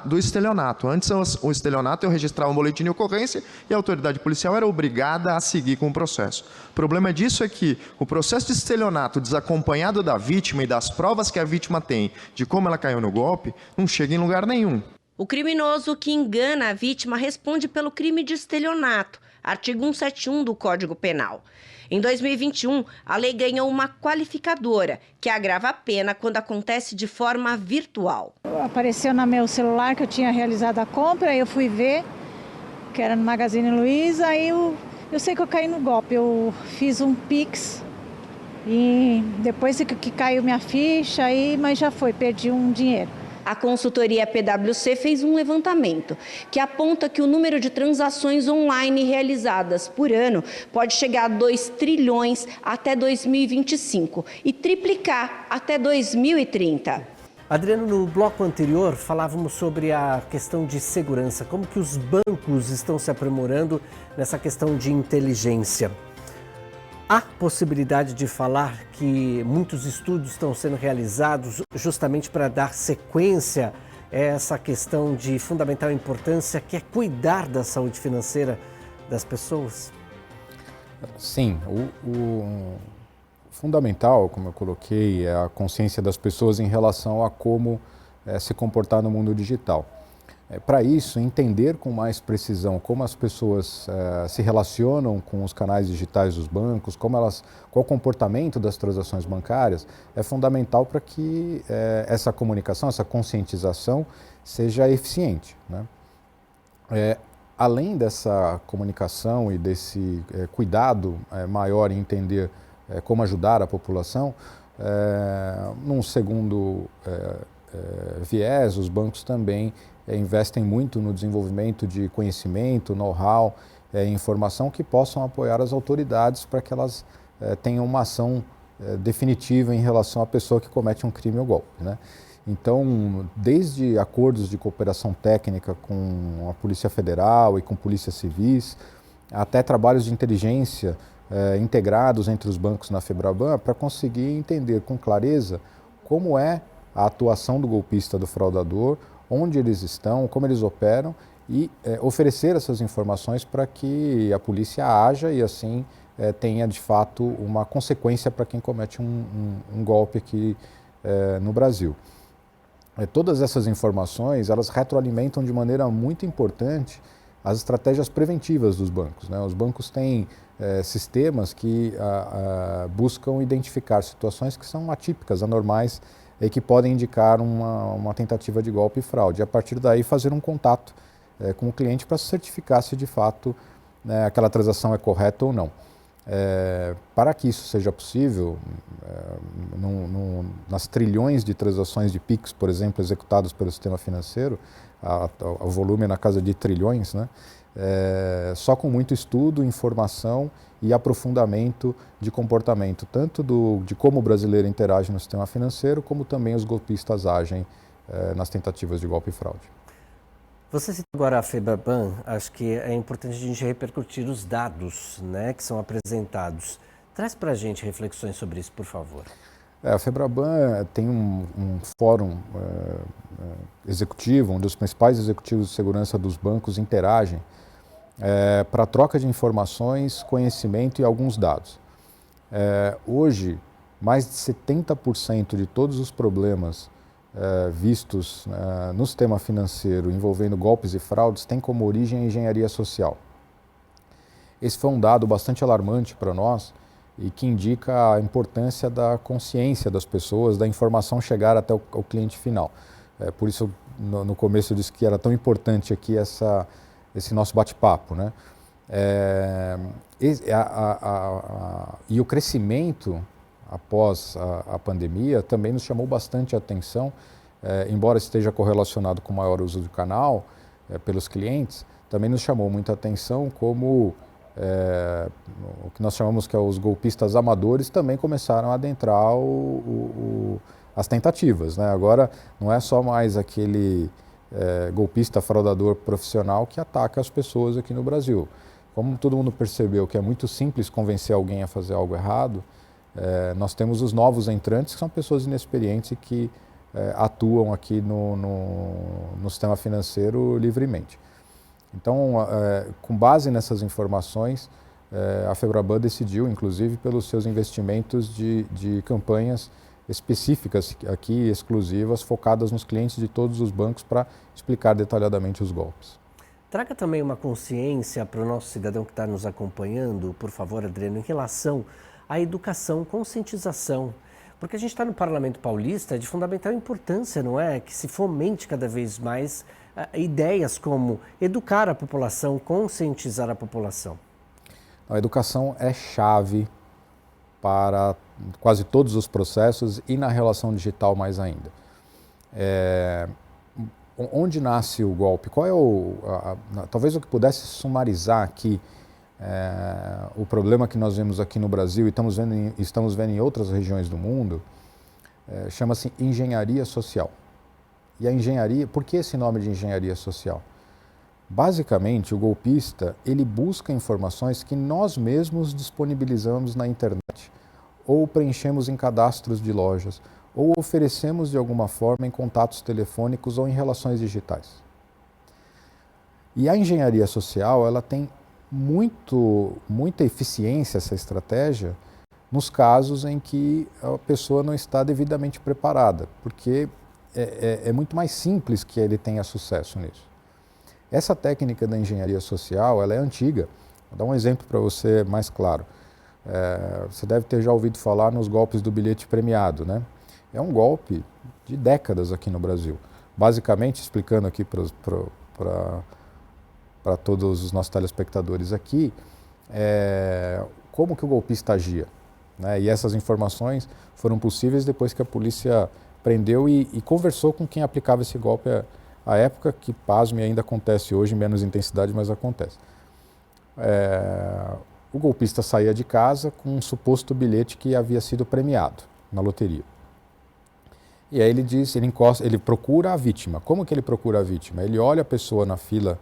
do estelionato. Antes, o estelionato eu registrava um boletim de ocorrência e a autoridade policial era obrigada a seguir com o processo. O problema disso é que o processo de estelionato desacompanhado da vítima e das provas que a vítima tem de como ela caiu no golpe, não chega em lugar nenhum. O criminoso que engana a vítima responde pelo crime de estelionato, artigo 171 do Código Penal. Em 2021, a lei ganhou uma qualificadora, que agrava a pena quando acontece de forma virtual. Apareceu no meu celular que eu tinha realizado a compra, aí eu fui ver, que era no Magazine Luiza, aí eu sei que eu caí no golpe. Eu fiz um Pix e depois que caiu minha ficha, mas já foi, perdi um dinheiro. A consultoria PwC fez um levantamento que aponta que o número de transações online realizadas por ano pode chegar a 2 trilhões até 2025 e triplicar até 2030. Adriano, no bloco anterior falávamos sobre a questão de segurança, como que os bancos estão se aprimorando nessa questão de inteligência. Há possibilidade de falar que muitos estudos estão sendo realizados justamente para dar sequência a essa questão de fundamental importância, que é cuidar da saúde financeira das pessoas? Sim, o fundamental, como eu coloquei, é a consciência das pessoas em relação a como se comportar no mundo digital. Para isso, entender com mais precisão como as pessoas se relacionam com os canais digitais dos bancos, qual o comportamento das transações bancárias, é fundamental para que essa comunicação, essa conscientização seja eficiente, né? Além dessa comunicação e desse cuidado maior em entender como ajudar a população, num segundo viés, os bancos também investem muito no desenvolvimento de conhecimento, know-how, informação que possam apoiar as autoridades para que elas tenham uma ação definitiva em relação à pessoa que comete um crime ou golpe, né? Então, desde acordos de cooperação técnica com a Polícia Federal e com polícias civis, até trabalhos de inteligência integrados entre os bancos na FEBRABAN para conseguir entender com clareza como é a atuação do golpista, do fraudador, onde eles estão, como eles operam e oferecer essas informações para que a polícia haja e assim tenha de fato uma consequência para quem comete um golpe aqui no Brasil. Todas essas informações, elas retroalimentam de maneira muito importante as estratégias preventivas dos bancos, né? Os bancos têm sistemas que buscam identificar situações que são atípicas, anormais, e que podem indicar uma tentativa de golpe e fraude. E a partir daí fazer um contato com o cliente para certificar se de fato aquela transação é correta ou não. Para que isso seja possível, nas trilhões de transações de PIX, por exemplo, executadas pelo sistema financeiro, o volume é na casa de trilhões, né? Só com muito estudo, informação e aprofundamento de comportamento, tanto de como o brasileiro interage no sistema financeiro, como também os golpistas agem nas tentativas de golpe e fraude. Você citou agora a FEBRABAN, acho que é importante a gente repercutir os dados, né, que são apresentados. Traz para a gente reflexões sobre isso, por favor. A FEBRABAN tem um fórum executivo, onde os principais executivos de segurança dos bancos interagem para troca de informações, conhecimento e alguns dados. Hoje, mais de 70% de todos os problemas vistos no sistema financeiro envolvendo golpes e fraudes têm como origem a engenharia social. Esse foi um dado bastante alarmante para nós e que indica a importância da consciência das pessoas, da informação chegar até o cliente final. Por isso, no começo eu disse que era tão importante aqui esse nosso bate-papo, né? E o crescimento após a pandemia também nos chamou bastante a atenção, embora esteja correlacionado com o maior uso do canal pelos clientes, também nos chamou muita atenção como o que nós chamamos que os golpistas amadores também começaram a adentrar as tentativas, né? Agora não é só mais aquele golpista fraudador profissional que ataca as pessoas aqui no Brasil. Como todo mundo percebeu que é muito simples convencer alguém a fazer algo errado, nós temos os novos entrantes, que são pessoas inexperientes e que atuam aqui no sistema financeiro livremente. Então, com base nessas informações, a FEBRABAN decidiu, inclusive, pelos seus investimentos de campanhas específicas aqui, exclusivas, focadas nos clientes de todos os bancos para explicar detalhadamente os golpes. Traga também uma consciência para o nosso cidadão que está nos acompanhando, por favor, Adriano, em relação à educação, conscientização. Porque a gente está no Parlamento Paulista, é de fundamental importância, não é? Que se fomente cada vez mais ideias como educar a população, conscientizar a população. A educação é chave para quase todos os processos e na relação digital mais ainda. Onde nasce o golpe? Qual é talvez o que pudesse sumarizar aqui o problema que nós vemos aqui no Brasil e estamos vendo em outras regiões do mundo, chama-se engenharia social. E a engenharia, por que esse nome de engenharia social? Basicamente, o golpista, ele busca informações que nós mesmos disponibilizamos na internet, ou preenchemos em cadastros de lojas, ou oferecemos de alguma forma em contatos telefônicos ou em relações digitais. E a engenharia social, ela tem muita eficiência, essa estratégia, nos casos em que a pessoa não está devidamente preparada, porque é muito mais simples que ele tenha sucesso nisso. Essa técnica da engenharia social, ela é antiga. Vou dar um exemplo para você mais claro. Você deve ter já ouvido falar nos golpes do bilhete premiado, né? É um golpe de décadas aqui no Brasil. Basicamente, explicando aqui para todos os nossos telespectadores aqui, como que o golpista agia, né? E essas informações foram possíveis depois que a polícia prendeu e conversou com quem aplicava esse golpe à época, que, pasme, ainda acontece hoje, em menos intensidade, mas acontece. O golpista saía de casa com um suposto bilhete que havia sido premiado na loteria. E aí ele procura a vítima. Como que ele procura a vítima? Ele olha a pessoa na fila,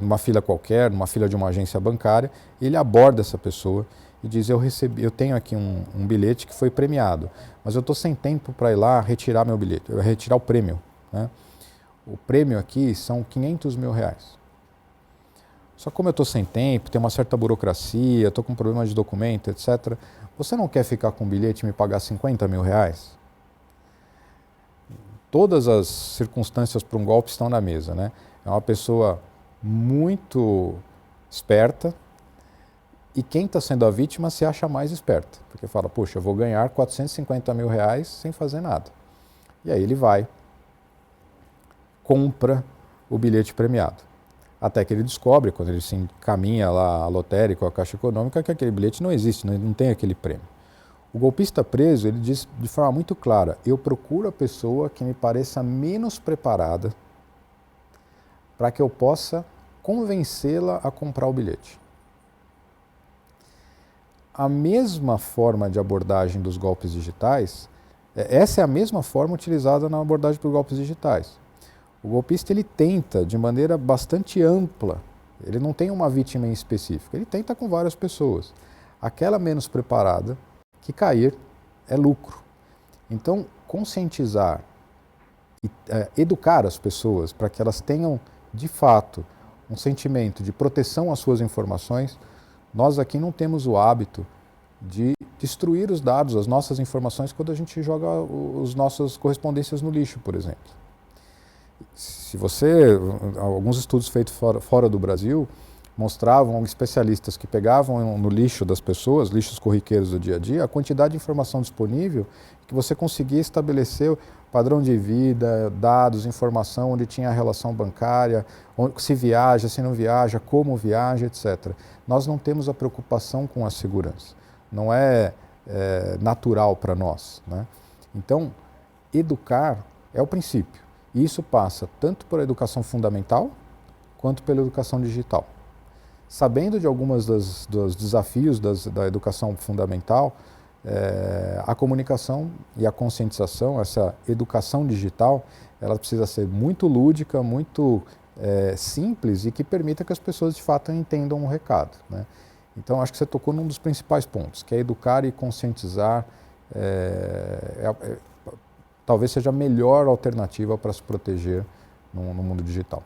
numa fila qualquer, numa fila de uma agência bancária, ele aborda essa pessoa e diz: eu tenho aqui um bilhete que foi premiado, mas eu estou sem tempo para ir lá retirar meu bilhete, retirar o prêmio, né? O prêmio aqui são R$500 mil. Só como eu estou sem tempo, tem uma certa burocracia, estou com problema de documento, etc. Você não quer ficar com o bilhete e me pagar R$50 mil? Todas as circunstâncias para um golpe estão na mesa, né? É uma pessoa muito esperta e quem está sendo a vítima se acha mais esperta, porque fala: poxa, eu vou ganhar R$450 mil sem fazer nada. E aí ele vai, compra o bilhete premiado. Até que ele descobre, quando ele se encaminha lá à lotérica ou à Caixa Econômica, que aquele bilhete não existe, não tem aquele prêmio. O golpista preso, ele diz de forma muito clara: eu procuro a pessoa que me pareça menos preparada para que eu possa convencê-la a comprar o bilhete. A mesma forma de abordagem dos golpes digitais, essa é a mesma forma utilizada na abordagem por golpes digitais. O golpista, ele tenta de maneira bastante ampla, ele não tem uma vítima em específico, ele tenta com várias pessoas. Aquela menos preparada que cair é lucro. Então, conscientizar e educar as pessoas para que elas tenham, de fato, um sentimento de proteção às suas informações. Nós aqui não temos o hábito de destruir os dados, as nossas informações, quando a gente joga as nossas correspondências no lixo, por exemplo. Alguns estudos feitos fora do Brasil mostravam especialistas que pegavam no lixo das pessoas, lixos corriqueiros do dia a dia, a quantidade de informação disponível que você conseguia estabelecer padrão de vida, dados, informação, onde tinha a relação bancária, se viaja, se não viaja, como viaja, etc. Nós não temos a preocupação com a segurança. Não é natural para nós, né? Então, educar é o princípio. E isso passa tanto pela educação fundamental quanto pela educação digital. Sabendo de algumas dos desafios da educação fundamental, a comunicação e a conscientização, essa educação digital, ela precisa ser muito lúdica, muito simples e que permita que as pessoas de fato entendam o recado, né? Então, acho que você tocou num dos principais pontos, que é educar e conscientizar. Talvez seja a melhor alternativa para se proteger no mundo digital.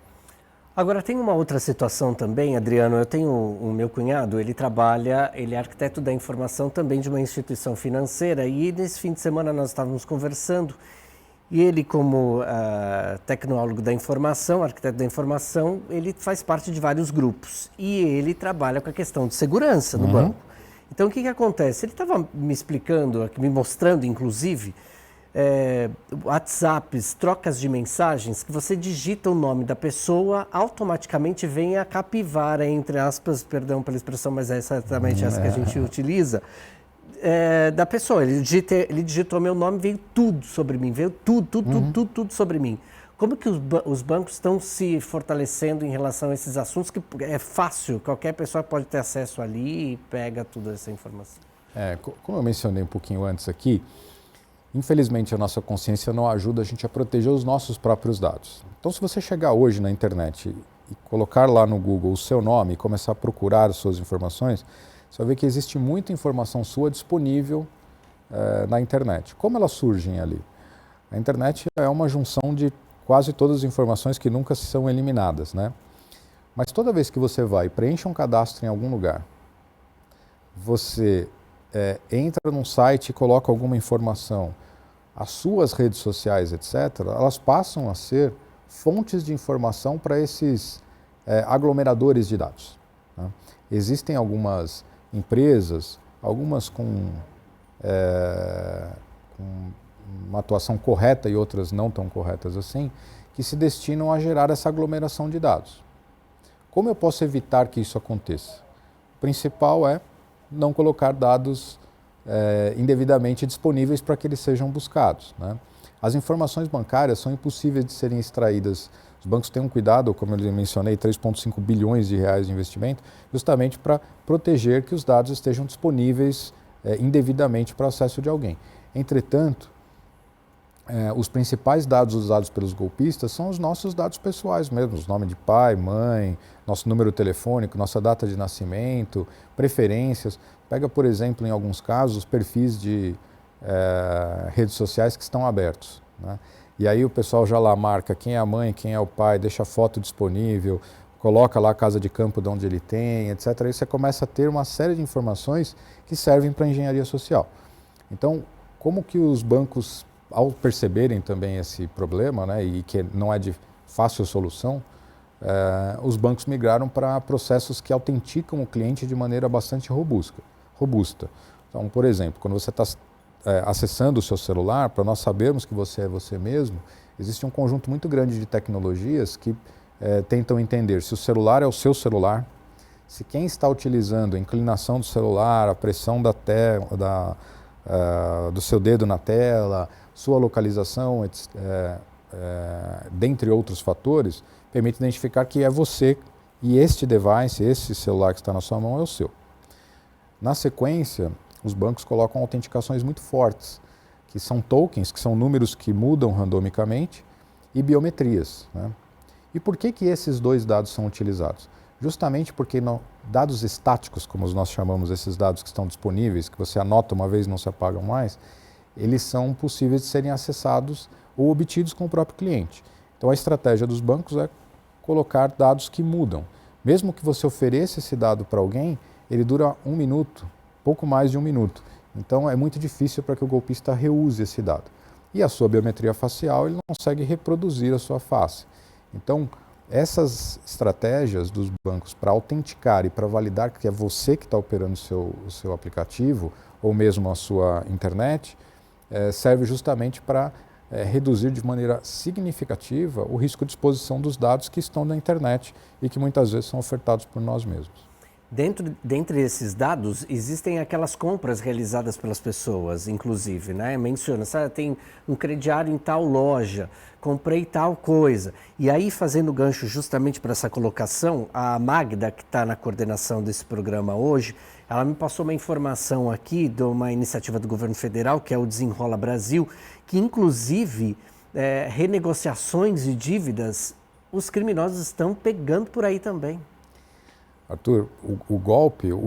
Agora, tem uma outra situação também, Adriano. Eu tenho o meu cunhado, ele é arquiteto da informação também de uma instituição financeira, e nesse fim de semana nós estávamos conversando, e ele, como tecnólogo da informação, arquiteto da informação, ele faz parte de vários grupos, e ele trabalha com a questão de segurança no banco. Então, o que acontece? Ele estava me explicando, me mostrando, inclusive, WhatsApps, trocas de mensagens, que você digita o nome da pessoa, automaticamente vem a capivara, entre aspas, perdão pela expressão, mas é exatamente essa que a gente utiliza, da pessoa. Ele digitou meu nome, veio tudo sobre mim, veio tudo sobre mim. Como que os bancos estão se fortalecendo em relação a esses assuntos, que é fácil, qualquer pessoa pode ter acesso ali e pega toda essa informação? Como eu mencionei um pouquinho antes aqui, infelizmente, a nossa consciência não ajuda a gente a proteger os nossos próprios dados. Então, se você chegar hoje na internet e colocar lá no Google o seu nome e começar a procurar as suas informações, você vai ver que existe muita informação sua disponível na internet. Como elas surgem ali? A internet é uma junção de quase todas as informações que nunca são eliminadas, né? Mas toda vez que você vai e preenche um cadastro em algum lugar, você entra num site e coloca alguma informação, as suas redes sociais, etc., elas passam a ser fontes de informação para esses aglomeradores de dados. Né? Existem algumas empresas, algumas com uma atuação correta e outras não tão corretas assim, que se destinam a gerar essa aglomeração de dados. Como eu posso evitar que isso aconteça? O principal é não colocar dados indevidamente disponíveis para que eles sejam buscados. Né? As informações bancárias são impossíveis de serem extraídas. Os bancos têm um cuidado, como eu mencionei, 3,5 bilhões de reais de investimento, justamente para proteger que os dados estejam disponíveis indevidamente para acesso de alguém. Entretanto, os principais dados usados pelos golpistas são os nossos dados pessoais mesmo, os nomes de pai, mãe, nosso número telefônico, nossa data de nascimento, preferências. Pega, por exemplo, em alguns casos, os perfis de redes sociais que estão abertos. Né? E aí o pessoal já lá marca quem é a mãe, quem é o pai, deixa a foto disponível, coloca lá a casa de campo de onde ele tem, etc. Aí você começa a ter uma série de informações que servem para a engenharia social. Então, como que os bancos, ao perceberem também esse problema, né, e que não é de fácil solução, os bancos migraram para processos que autenticam o cliente de maneira bastante robusta. Então, por exemplo, quando você está acessando o seu celular, para nós sabermos que você é você mesmo, existe um conjunto muito grande de tecnologias que tentam entender se o celular é o seu celular, se quem está utilizando a inclinação do celular, a pressão da tela, do seu dedo na tela, sua localização, dentre outros fatores, permite identificar que é você e este device, esse celular que está na sua mão é o seu. Na sequência, os bancos colocam autenticações muito fortes, que são tokens, que são números que mudam randomicamente, e biometrias. Né? E por que esses dois dados são utilizados? Justamente porque dados estáticos, como nós chamamos esses dados que estão disponíveis, que você anota uma vez e não se apagam mais, eles são possíveis de serem acessados ou obtidos com o próprio cliente. Então a estratégia dos bancos é colocar dados que mudam. Mesmo que você ofereça esse dado para alguém, ele dura 1 minuto, pouco mais de 1 minuto. Então é muito difícil para que o golpista reuse esse dado. E a sua biometria facial, ele não consegue reproduzir a sua face. Então, essas estratégias dos bancos para autenticar e para validar que é você que está operando o seu aplicativo ou mesmo a sua internet, serve justamente para reduzir de maneira significativa o risco de exposição dos dados que estão na internet e que muitas vezes são ofertados por nós mesmos. Dentre esses dados, existem aquelas compras realizadas pelas pessoas, inclusive, né? Menciona, sabe, tem um crediário em tal loja, comprei tal coisa. E aí, fazendo gancho justamente para essa colocação, a Magda, que está na coordenação desse programa hoje, ela me passou uma informação aqui de uma iniciativa do governo federal, que é o Desenrola Brasil, que inclusive renegociações de dívidas, os criminosos estão pegando por aí também. Arthur, o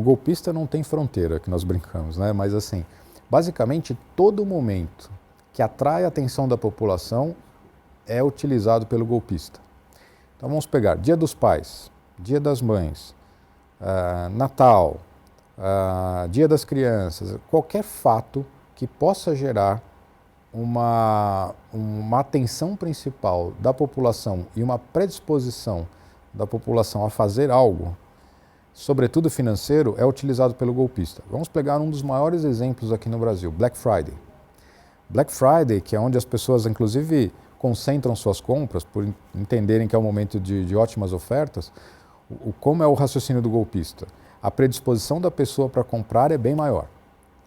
golpista não tem fronteira, que nós brincamos, né? Mas assim, basicamente todo momento que atrai a atenção da população é utilizado pelo golpista. Então vamos pegar Dia dos Pais, Dia das Mães, Natal, Dia das Crianças, qualquer fato que possa gerar uma atenção principal da população e uma predisposição da população a fazer algo, sobretudo financeiro, é utilizado pelo golpista. Vamos pegar um dos maiores exemplos aqui no Brasil, Black Friday. Black Friday, que é onde as pessoas, inclusive, concentram suas compras por entenderem que é um momento de ótimas ofertas, como é o raciocínio do golpista? A predisposição da pessoa para comprar é bem maior.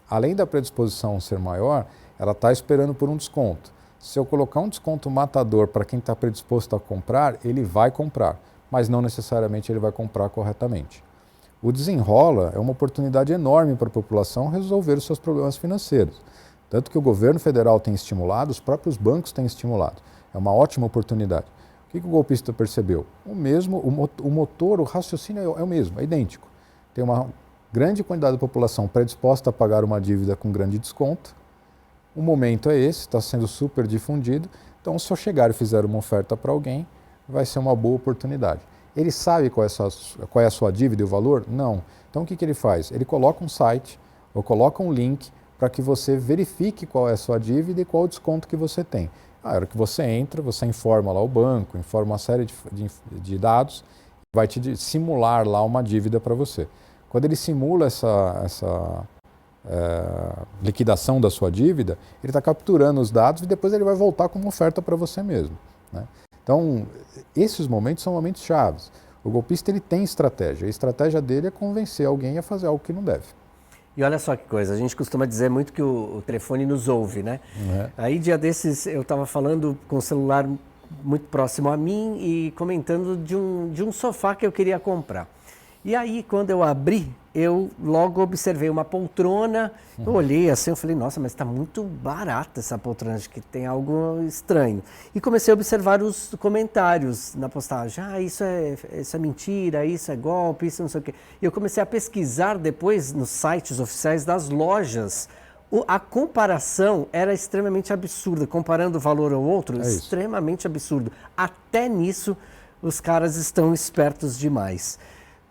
Além da predisposição ser maior, ela está esperando por um desconto. Se eu colocar um desconto matador para quem está predisposto a comprar, ele vai comprar, mas não necessariamente ele vai comprar corretamente. O Desenrola é uma oportunidade enorme para a população resolver os seus problemas financeiros. Tanto que o governo federal tem estimulado, os próprios bancos têm estimulado. É uma ótima oportunidade. O que o golpista percebeu? O motor, o raciocínio é o mesmo, é idêntico. Tem uma grande quantidade da população predisposta a pagar uma dívida com grande desconto. O momento é esse, está sendo super difundido. Então, se eu chegar e fizer uma oferta para alguém, vai ser uma boa oportunidade. Ele sabe qual é a sua dívida e o valor? Não. Então, o que ele faz? Ele coloca um site ou coloca um link para que você verifique qual é a sua dívida e qual o desconto que você tem. Na hora que você entra, você informa lá o banco, informa uma série de dados, vai te simular lá uma dívida para você. Quando ele simula essa liquidação da sua dívida, ele está capturando os dados e depois ele vai voltar como oferta para você mesmo, né? Então, esses momentos são momentos chaves. O golpista ele tem estratégia. A estratégia dele é convencer alguém a fazer algo que não deve. E olha só que coisa, a gente costuma dizer muito que o telefone nos ouve, né? Aí, dia desses, eu estava falando com o celular muito próximo a mim e comentando de um sofá que eu queria comprar. E aí, quando eu abri, eu logo observei uma poltrona, eu olhei assim, eu falei, nossa, mas está muito barata essa poltrona, acho que tem algo estranho. E comecei a observar os comentários na postagem, isso é mentira, isso é golpe, isso não sei o quê. E eu comecei a pesquisar depois nos sites oficiais das lojas. A comparação era extremamente absurda, comparando o valor ao outro, extremamente absurdo. Até nisso, os caras estão espertos demais.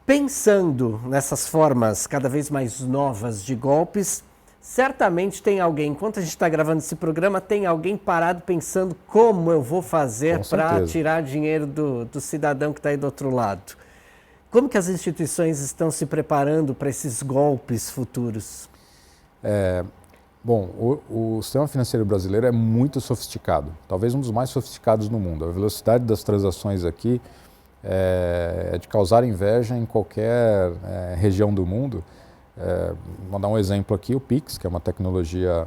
Pensando nessas formas cada vez mais novas de golpes, certamente tem alguém, enquanto a gente está gravando esse programa, tem alguém parado pensando como eu vou fazer para tirar dinheiro do cidadão que está aí do outro lado. Como que as instituições estão se preparando para esses golpes futuros? Bom, o sistema financeiro brasileiro é muito sofisticado, talvez um dos mais sofisticados no mundo. A velocidade das transações aqui é de causar inveja em qualquer região do mundo. Vou dar um exemplo aqui, o Pix, que é uma tecnologia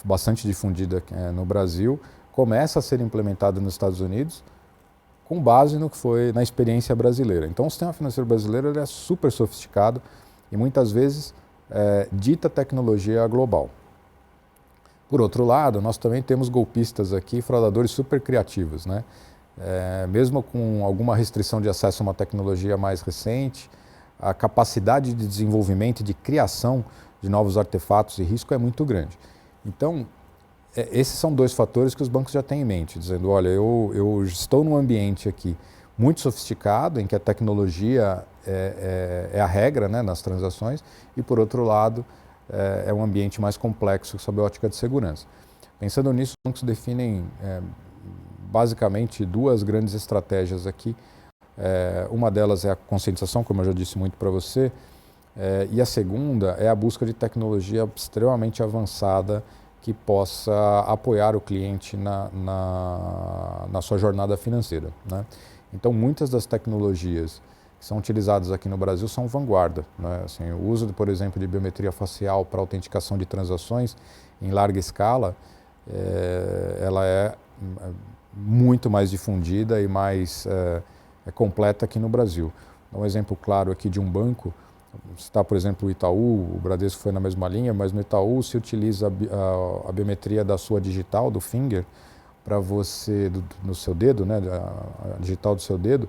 bastante difundida no Brasil, começa a ser implementada nos Estados Unidos com base no que foi na experiência brasileira. Então o sistema financeiro brasileiro ele é super sofisticado e muitas vezes dita tecnologia global. Por outro lado, nós também temos golpistas aqui, fraudadores super criativos, né? Mesmo com alguma restrição de acesso a uma tecnologia mais recente, a capacidade de desenvolvimento e de criação de novos artefatos e risco é muito grande. Então, esses são dois fatores que os bancos já têm em mente, dizendo, olha, eu estou num ambiente aqui muito sofisticado, em que a tecnologia é a regra, né, nas transações, e por outro lado, é um ambiente mais complexo sob a ótica de segurança. Pensando nisso, os bancos definem basicamente duas grandes estratégias aqui. Uma delas é a conscientização, como eu já disse muito para você, e a segunda é a busca de tecnologia extremamente avançada que possa apoiar o cliente na sua jornada financeira, né? Então, muitas das tecnologias que são utilizadas aqui no Brasil são vanguarda, né? Assim, o uso, por exemplo, de biometria facial para autenticação de transações em larga escala, ela é muito mais difundida e mais completa aqui no Brasil. Um exemplo claro aqui de um banco, está, por exemplo, o Itaú, o Bradesco foi na mesma linha, mas no Itaú se utiliza a biometria da sua digital, do finger, para você, no seu dedo, né, a digital do seu dedo,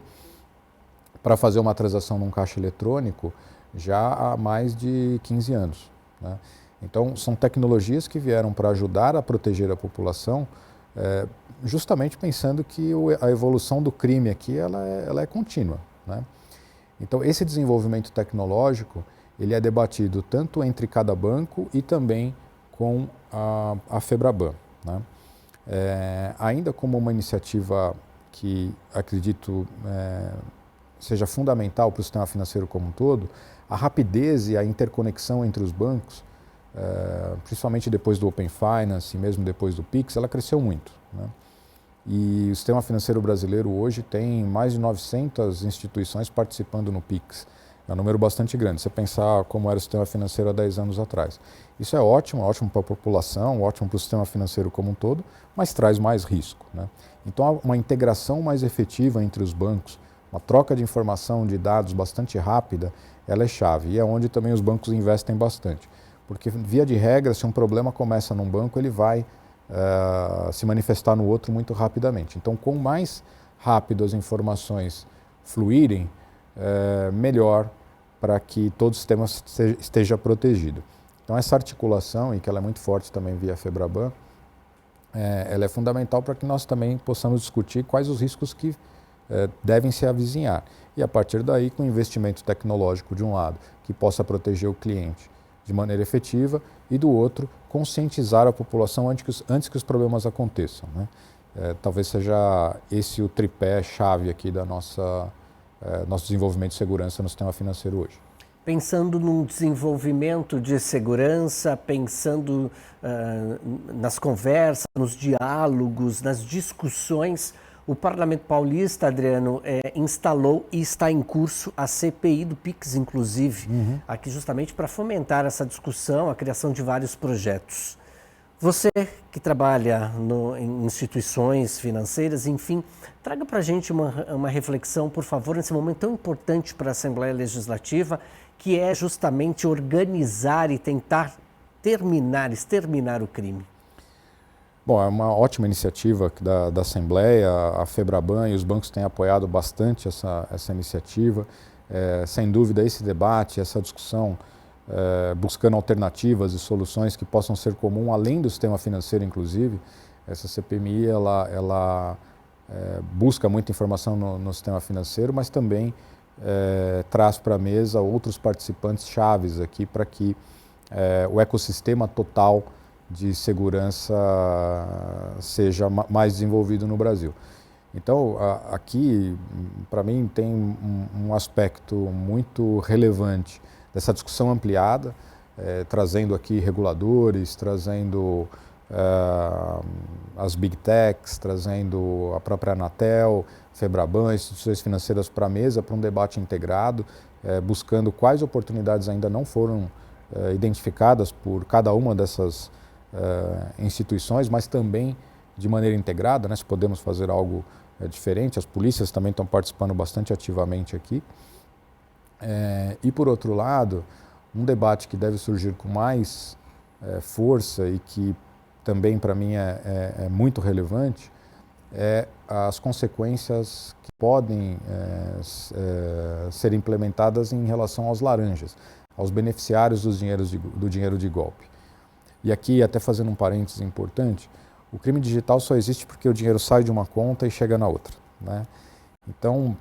para fazer uma transação num caixa eletrônico já há mais de 15 anos, né? Então, são tecnologias que vieram para ajudar a proteger a população, justamente pensando que a evolução do crime aqui ela é contínua, né? Então, esse desenvolvimento tecnológico ele é debatido tanto entre cada banco e também com a FEBRABAN, né? Ainda como uma iniciativa que acredito seja fundamental para o sistema financeiro como um todo, a rapidez e a interconexão entre os bancos, principalmente depois do Open Finance e mesmo depois do Pix, ela cresceu muito, né? E o sistema financeiro brasileiro hoje tem mais de 900 instituições participando no Pix. É um número bastante grande, se você pensar como era o sistema financeiro há 10 anos atrás. Isso é ótimo para a população, ótimo para o sistema financeiro como um todo, mas traz mais risco, né? Então, uma integração mais efetiva entre os bancos, uma troca de informação, de dados bastante rápida, ela é chave. E é onde também os bancos investem bastante. Porque, via de regra, se um problema começa num banco, ele vai se manifestar no outro muito rapidamente. Então, quanto mais rápido as informações fluírem, melhor para que todo o sistema esteja protegido. Então, essa articulação, e que ela é muito forte também via FEBRABAN, ela é fundamental para que nós também possamos discutir quais os riscos que devem se avizinhar. E, a partir daí, com investimento tecnológico de um lado, que possa proteger o cliente de maneira efetiva, e do outro, conscientizar a população antes que os problemas aconteçam, né? Talvez seja esse o tripé-chave aqui da nosso desenvolvimento de segurança no sistema financeiro hoje. Pensando num desenvolvimento de segurança, pensando nas conversas, nos diálogos, nas discussões, o Parlamento Paulista, Adriano, instalou e está em curso a CPI do Pix, inclusive, aqui justamente para fomentar essa discussão, a criação de vários projetos. Você que trabalha em instituições financeiras, enfim, traga para a gente uma reflexão, por favor, nesse momento tão importante para a Assembleia Legislativa, que é justamente organizar e tentar exterminar o crime. Bom, é uma ótima iniciativa da Assembleia, a FEBRABAN e os bancos têm apoiado bastante essa iniciativa. Sem dúvida, esse debate, essa discussão, buscando alternativas e soluções que possam ser comum, além do sistema financeiro, inclusive. Essa CPMI, ela busca muita informação no sistema financeiro, mas também traz para a mesa outros participantes chaves aqui para que o ecossistema total de segurança seja mais desenvolvido no Brasil. Então, aqui, para mim, tem um aspecto muito relevante dessa discussão ampliada, trazendo aqui reguladores, trazendo as Big Techs, trazendo a própria Anatel, FEBRABAN, instituições financeiras para a mesa, para um debate integrado, buscando quais oportunidades ainda não foram identificadas por cada uma dessas instituições, mas também de maneira integrada, né, se podemos fazer algo diferente. As polícias também estão participando bastante ativamente aqui. E, por outro lado, um debate que deve surgir com mais força e que também, para mim, é muito relevante, as consequências que podem ser implementadas em relação aos laranjas, aos beneficiários do dinheiro de golpe. E aqui, até fazendo um parênteses importante, o crime digital só existe porque o dinheiro sai de uma conta e chega na outra, né? Então,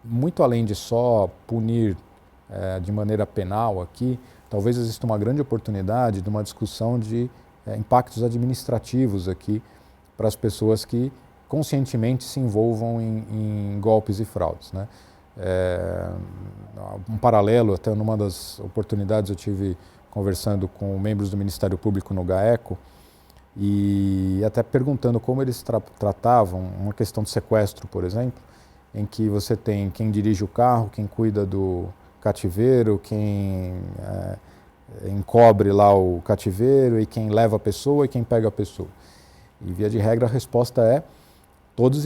muito além de só punir de maneira penal aqui, talvez exista uma grande oportunidade de uma discussão de impactos administrativos aqui para as pessoas que conscientemente se envolvam em golpes e fraudes, né? Um paralelo, até numa das oportunidades eu tive conversando com membros do Ministério Público no GAECO e até perguntando como eles tratavam uma questão de sequestro, por exemplo, em que você tem quem dirige o carro, quem cuida do cativeiro, quem encobre lá o cativeiro e quem leva a pessoa e quem pega a pessoa. E, via de regra, a resposta é: todos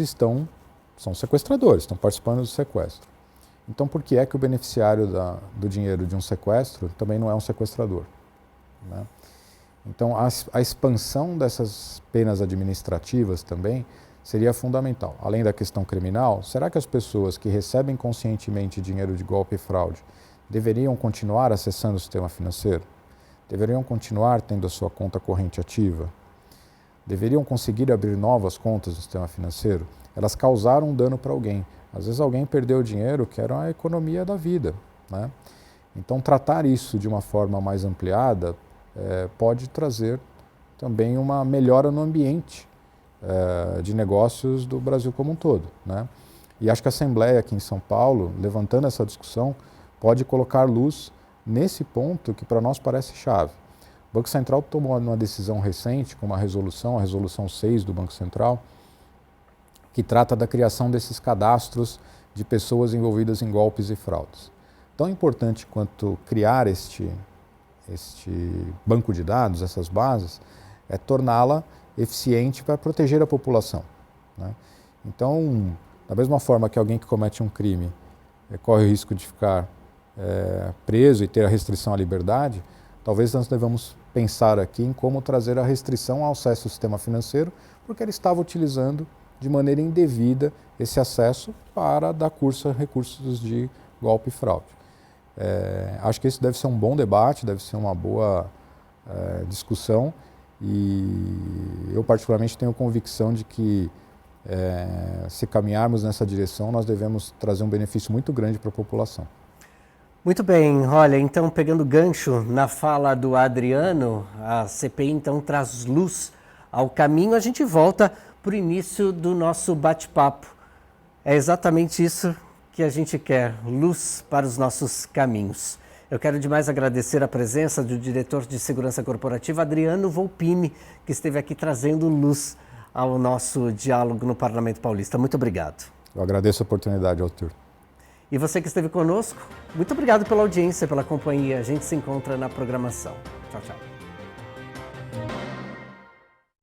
são sequestradores, estão participando do sequestro. Então, por que é que o beneficiário do dinheiro de um sequestro também não é um sequestrador, né? Então, a expansão dessas penas administrativas também seria fundamental. Além da questão criminal, será que as pessoas que recebem conscientemente dinheiro de golpe e fraude deveriam continuar acessando o sistema financeiro? Deveriam continuar tendo a sua conta corrente ativa? Deveriam conseguir abrir novas contas no sistema financeiro? Elas causaram um dano para alguém. Às vezes alguém perdeu o dinheiro, que era a economia da vida, né? Então, tratar isso de uma forma mais ampliada pode trazer também uma melhora no ambiente de negócios do Brasil como um todo, né? E acho que a Assembleia aqui em São Paulo, levantando essa discussão, pode colocar luz nesse ponto que para nós parece chave. O Banco Central tomou uma decisão recente, com uma resolução, a Resolução 6 do Banco Central, que trata da criação desses cadastros de pessoas envolvidas em golpes e fraudes. Tão importante quanto criar este banco de dados, essas bases, é torná-la eficiente para proteger a população, né? Então, da mesma forma que alguém que comete um crime corre o risco de ficar preso e ter a restrição à liberdade, talvez nós devamos pensar aqui em como trazer a restrição ao acesso ao sistema financeiro, porque ele estava utilizando de maneira indevida esse acesso para dar curso a recursos de golpe e fraude. Acho que esse deve ser um bom debate, deve ser uma boa discussão, e eu particularmente tenho convicção de que se caminharmos nessa direção, nós devemos trazer um benefício muito grande para a população. Muito bem, olha, então pegando gancho na fala do Adriano, a CPI então traz luz ao caminho, a gente volta para o início do nosso bate-papo. É exatamente isso que a gente quer, luz para os nossos caminhos. Eu quero demais agradecer a presença do diretor de Segurança Corporativa, Adriano Volpini, que esteve aqui trazendo luz ao nosso diálogo no Parlamento Paulista. Muito obrigado. Eu agradeço a oportunidade, Arthur. E você que esteve conosco, muito obrigado pela audiência, pela companhia. A gente se encontra na programação. Tchau, tchau.